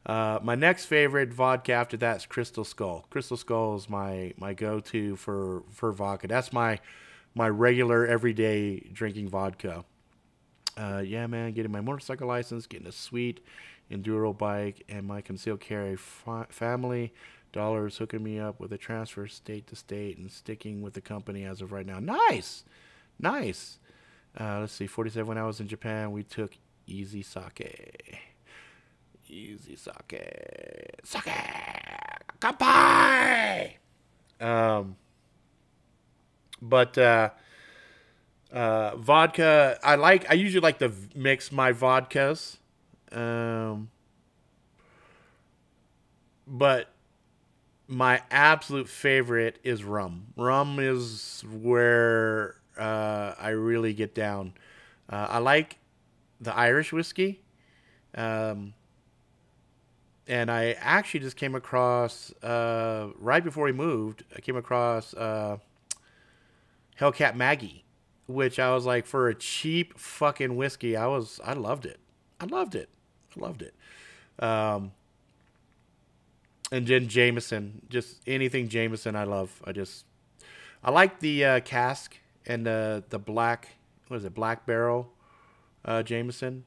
My next favorite vodka after that is Crystal Skull. Crystal Skull is my go-to for vodka. That's my regular everyday drinking vodka. Yeah, man, getting my motorcycle license, getting a sweet enduro bike, and my concealed carry family dollars hooking me up with a transfer state to state and sticking with the company as of right now. Nice. Let's see, 47 when I was in Japan, we took easy sake. Easy sake. Sake! Kanpai! Um, but vodka, I usually like to mix my vodkas. Um, but my absolute favorite is rum. Rum is where I really get down. I like the Irish whiskey. Um, and I actually just came across, right before we moved, I came across Hellcat Maggie, which I was like, for a cheap fucking whiskey, I loved it. I loved it. I loved it. Um, and then Jameson, just anything Jameson, I love. I like the cask and the black, what is it, Black Barrel Jameson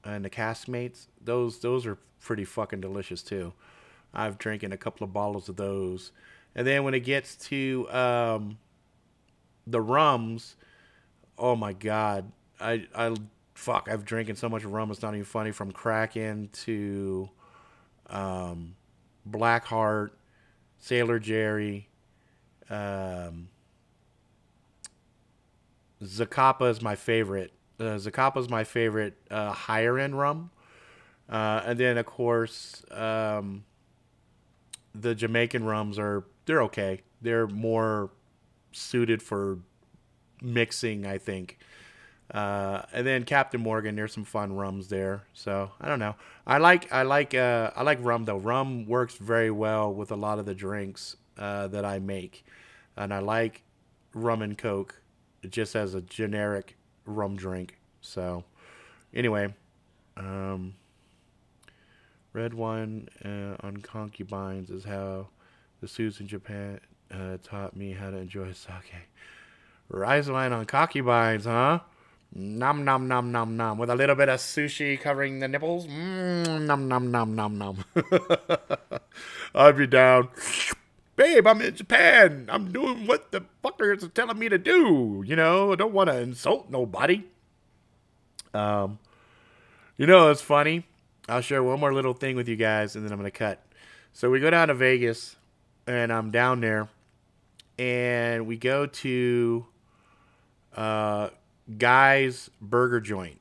and the cask mates. Those are pretty fucking delicious too. I've drinking a couple of bottles of those, and then when it gets to the rums, oh my god, fuck, I've drinking so much rum it's not even funny. From Kraken to Blackheart, Sailor Jerry, um, Zacapa is my favorite. Zacapa is my favorite higher end rum, and then of course the Jamaican rums they're okay. They're more suited for mixing, I think. And then Captain Morgan, there's some fun rums there. So I don't know. I like rum though. Rum works very well with a lot of the drinks that I make, and I like rum and Coke just as a generic rum drink. So anyway, um, red wine on concubines is how the suits in Japan taught me how to enjoy sake. Rice wine on concubines, huh? Nom nom nom nom nom. With a little bit of sushi covering the nipples. Nom nom nom nom nom. I'd be down. Babe, I'm in Japan. I'm doing what the fuckers are telling me to do. You know, I don't want to insult nobody. Um, it's funny. I'll share one more little thing with you guys, and then I'm going to cut. So we go down to Vegas, and I'm down there, and we go to Guy's Burger Joint.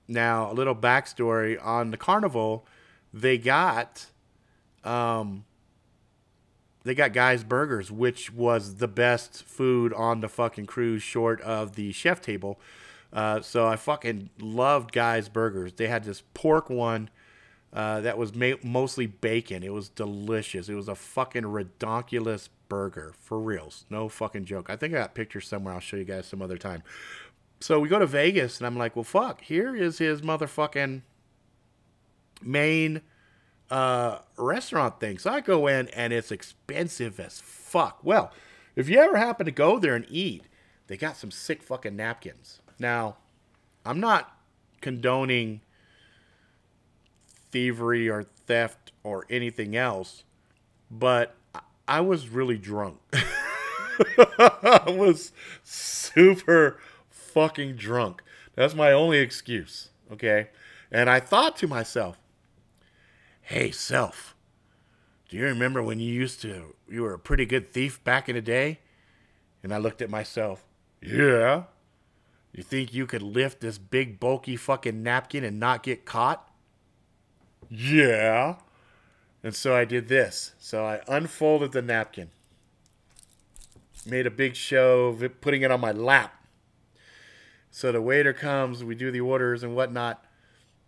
Now, a little backstory on the carnival, they got Guy's Burgers, which was the best food on the fucking cruise, short of the chef table. So I fucking loved Guy's Burgers. They had this pork one that was mostly bacon. It was delicious. It was a fucking redonkulous burger, for reals. No fucking joke. I think I got pictures somewhere. I'll show you guys some other time. So we go to Vegas, and I'm like, well, fuck. Here is his motherfucking main restaurant thing. So I go in, and it's expensive as fuck. Well, if you ever happen to go there and eat, they got some sick fucking napkins. Now, I'm not condoning thievery or theft or anything else, but I was really drunk. I was super fucking drunk. That's my only excuse, okay? And I thought to myself, hey, self, do you remember when you were a pretty good thief back in the day? And I looked at myself, yeah. You think you could lift this big, bulky fucking napkin and not get caught? Yeah. And so I did this. So I unfolded the napkin. Made a big show of it, putting it on my lap. So the waiter comes, we do the orders and whatnot.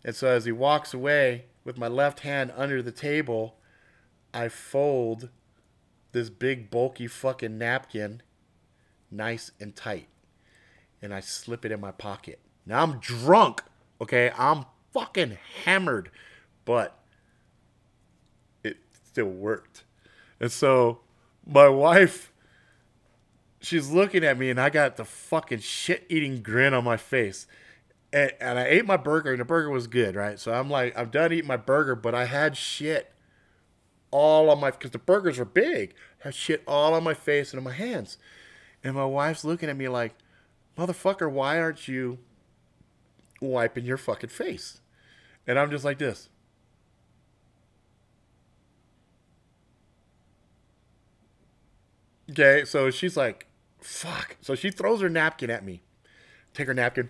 And so as he walks away, with my left hand under the table, I fold this big, bulky fucking napkin nice and tight. And I slip it in my pocket. Now I'm drunk, okay? I'm fucking hammered, but it still worked. And so my wife, she's looking at me, and I got the fucking shit-eating grin on my face. And I ate my burger, and the burger was good, right? So I'm like, I'm done eating my burger, but I had shit all on my, because the burgers were big. I had shit all on my face and on my hands. And my wife's looking at me like, motherfucker, why aren't you wiping your fucking face? And I'm just like this. Okay, so she's like, fuck. So she throws her napkin at me. Take her napkin.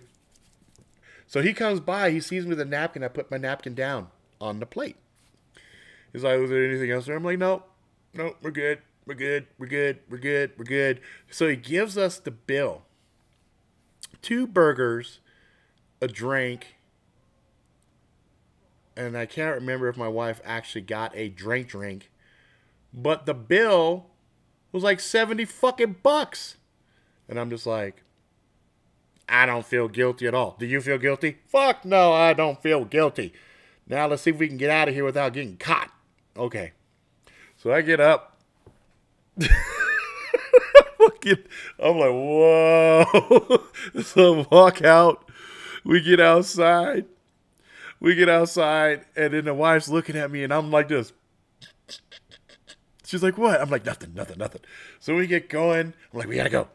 So he comes by, he sees me with a napkin. I put my napkin down on the plate. He's like, was there anything else there? I'm like, no, no, we're good. We're good. We're good. We're good. We're good. So he gives us the bill. 2 burgers, a drink, and I can't remember if my wife actually got a drink. But the bill was like 70 fucking bucks. And I'm just like, I don't feel guilty at all. Do you feel guilty? Fuck no, I don't feel guilty. Now let's see if we can get out of here without getting caught. Okay. So I get up. I'm like, whoa. So walk out. We get outside. And then the wife's looking at me, and I'm like this. She's like, what? I'm like, nothing. So we get going. I'm like, we gotta go.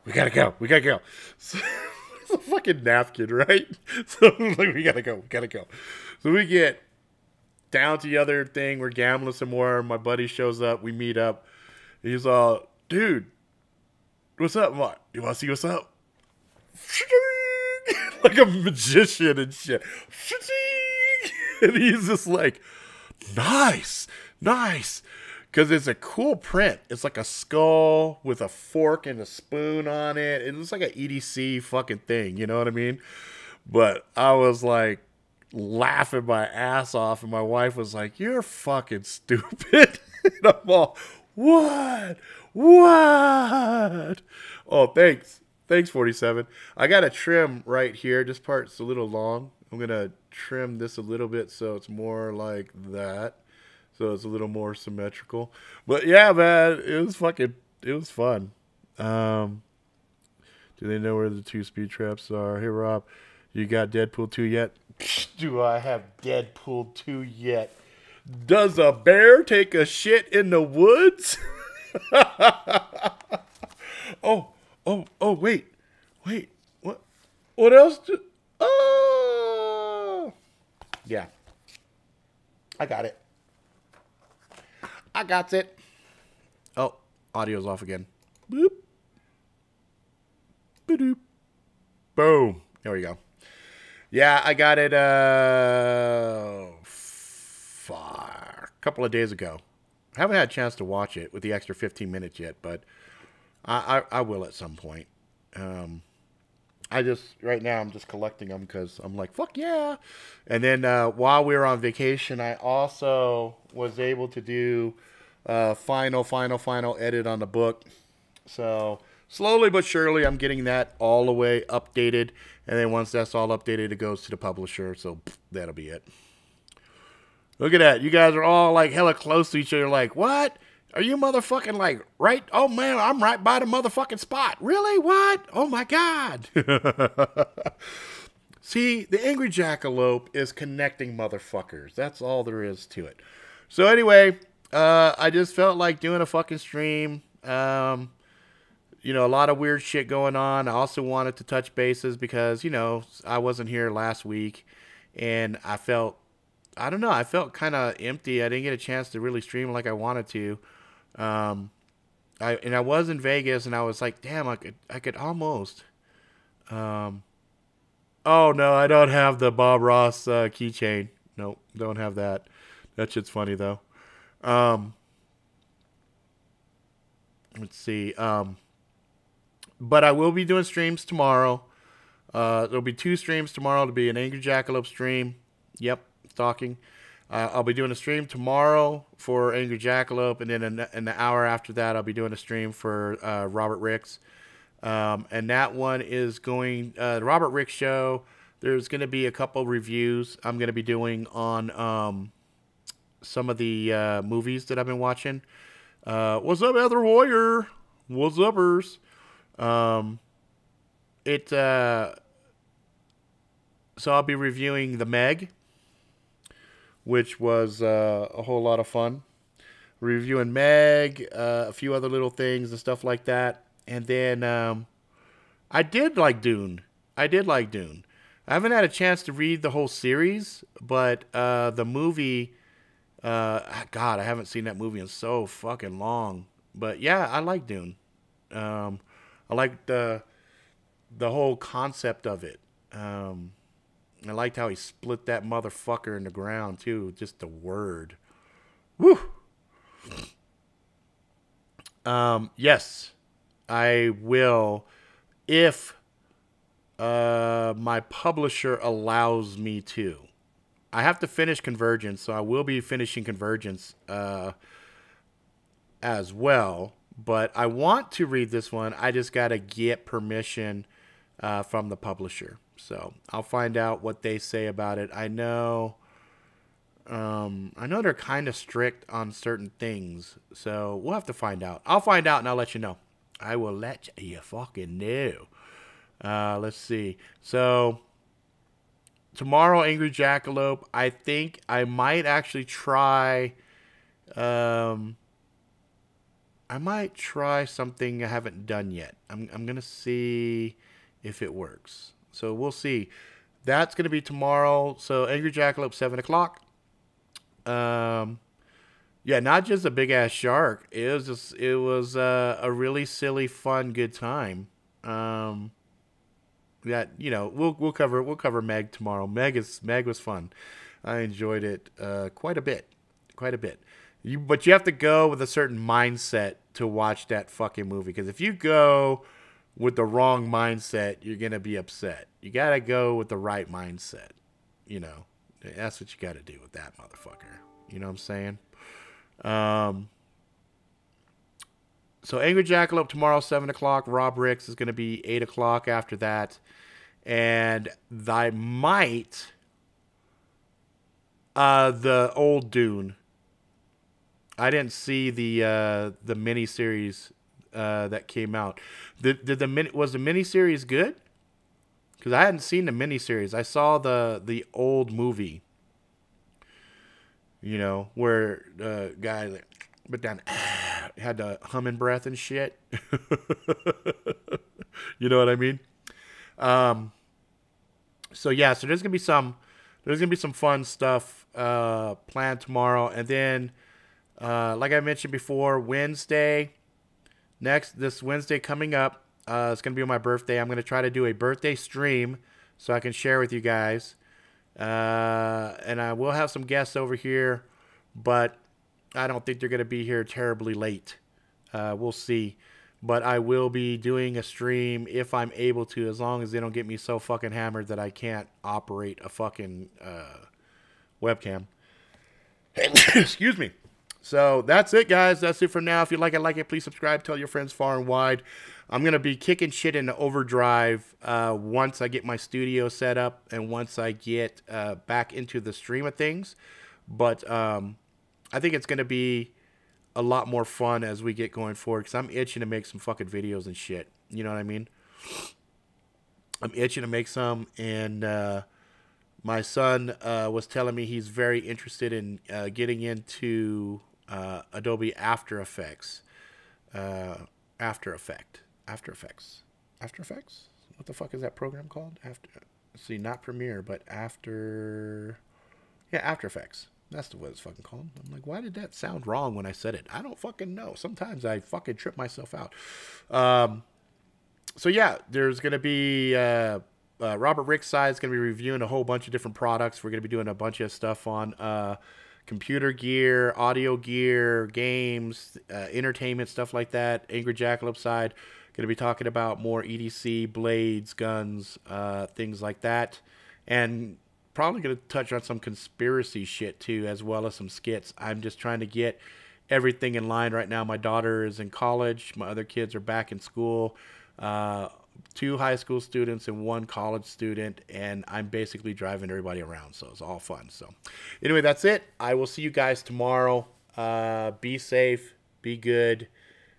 So, it's a fucking napkin, right? So I'm like, we gotta go. So we get down to the other thing. We're gambling some more. My buddy shows up. We meet up. He's all, dude, what's up, Mark? You want to see what's up? Like a magician and shit. And he's just like, nice. Because it's a cool print. It's like a skull with a fork and a spoon on it. It looks like an EDC fucking thing. You know what I mean? But I was like laughing my ass off. And my wife was like, you're fucking stupid. And I'm all, what? Oh, thanks. Thanks, 47. I got a trim right here. This part's a little long. I'm going to trim this a little bit so it's more like that. So it's a little more symmetrical. But yeah, man, it was fun. Do they know where the 2 speed traps are? Hey, Rob, you got Deadpool 2 yet? Do I have Deadpool 2 yet? Does a bear take a shit in the woods? Wait. What else? Yeah. I got it. Oh, audio's off again. Boop. Boop. Boom. There we go. Yeah, I got it a couple of days ago. I haven't had a chance to watch it with the extra 15 minutes yet, but I will at some point. Right now I'm just collecting them because I'm like, fuck yeah. And then while we were on vacation, I also was able to do final edit on the book. So slowly but surely I'm getting that all the way updated. And then once that's all updated, it goes to the publisher. So that'll be it. Look at that. You guys are all like hella close to each other. Like, what? Are you motherfucking like right? Oh man, I'm right by the motherfucking spot. Really? What? Oh my God. See, the Angry Jackalope is connecting motherfuckers. That's all there is to it. So anyway, I just felt like doing a fucking stream. A lot of weird shit going on. I also wanted to touch bases because, I wasn't here last week and I felt kind of empty. I didn't get a chance to really stream like I wanted to. I was in Vegas and I was like, damn, I could almost. Oh no, I don't have the Bob Ross keychain. Nope, don't have that. That shit's funny though. Let's see. But I will be doing streams tomorrow. There'll be 2 streams tomorrow. It'll be an Angry Jackalope stream. Yep, stalking. I'll be doing a stream tomorrow for Angry Jackalope, and then in the hour after that, I'll be doing a stream for Robert Ricks. And that one is going, the Robert Ricks show, there's going to be a couple reviews I'm going to be doing on some of the movies that I've been watching. What's up, Heather Warrior? What's uppers? So I'll be reviewing The Meg, which was a whole lot of fun. Reviewing Meg, a few other little things and stuff like that. And then I did like Dune. I haven't had a chance to read the whole series, but the movie, God, I haven't seen that movie in so fucking long. But yeah, I like Dune. I liked the whole concept of it. I liked how he split that motherfucker in the ground too. Just the word. Woo. Yes, I will if my publisher allows me to. I have to finish Convergence, so I will be finishing Convergence as well. But I want to read this one. I just got to get permission from the publisher. So I'll find out what they say about it. I know they're kind of strict on certain things. So we'll have to find out. I'll find out and I'll let you know. I will let you fucking know. Let's see. So tomorrow, Angry Jackalope. I think I might actually try. I might try something I haven't done yet. I'm gonna see if it works. So we'll see. That's gonna be tomorrow. So Angry Jackalope, 7 o'clock. Yeah, not just a big ass shark. It was a really silly, fun, good time. That, you know, we'll cover Meg tomorrow. Meg was fun. I enjoyed it quite a bit. But you have to go with a certain mindset to watch that fucking movie. Because if you go with the wrong mindset, you're gonna be upset. You gotta go with the right mindset. You know, that's what you gotta do with that motherfucker. You know what I'm saying? So Angry Jackalope tomorrow, 7 o'clock. Rob Ricks is gonna be 8 o'clock after that. And I might the old Dune. I didn't see the miniseries that came out. Was the miniseries good? Because I hadn't seen the miniseries. I saw the old movie. You know, where the guy but then had the humming breath and shit. You know what I mean? So yeah, so there's gonna be some fun stuff planned tomorrow, and then like I mentioned before, this Wednesday coming up, it's gonna be on my birthday. I'm gonna try to do a birthday stream so I can share with you guys, and I will have some guests over here, but I don't think they're gonna be here terribly late. We'll see. But I will be doing a stream if I'm able to, as long as they don't get me so fucking hammered that I can't operate a fucking webcam. Excuse me. So that's it, guys. That's it for now. If you like it, please subscribe. Tell your friends far and wide. I'm going to be kicking shit into overdrive once I get my studio set up and once I get back into the stream of things. But I think it's going to be a lot more fun as we get going forward, because I'm itching to make some fucking videos and shit. You know what I mean? I'm itching to make some, and my son was telling me he's very interested in getting into Adobe After Effects. After Effects? What the fuck is that program called? See, not Premiere, but After Effects. That's what it's fucking called. I'm like, why did that sound wrong when I said it? I don't fucking know. Sometimes I fucking trip myself out. So yeah, there's going to be Robert Rick's side is going to be reviewing a whole bunch of different products. We're going to be doing a bunch of stuff on computer gear, audio gear, games, entertainment, stuff like that. Angry Jackalope side, going to be talking about more EDC, blades, guns, things like that. And probably going to touch on some conspiracy shit too, as well as some skits. I'm just trying to get everything in line right now. My daughter is in college. My other kids are back in school. 2 high school students and 1 college student, and I'm basically driving everybody around, so it's all fun. So anyway, that's it. I will see you guys tomorrow. Be safe, be good,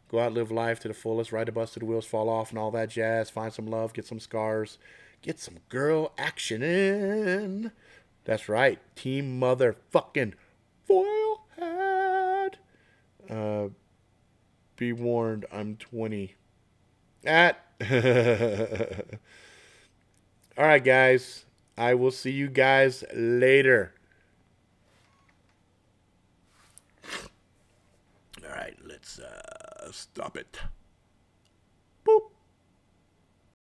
go out, live life to the fullest, ride the bus to the wheels fall off and all that jazz. Find some love, get some scars, get some girl action in. That's right, Team Motherfucking Foilhead. Be warned, I'm 20. All right, guys. I will see you guys later. All right, let's stop it.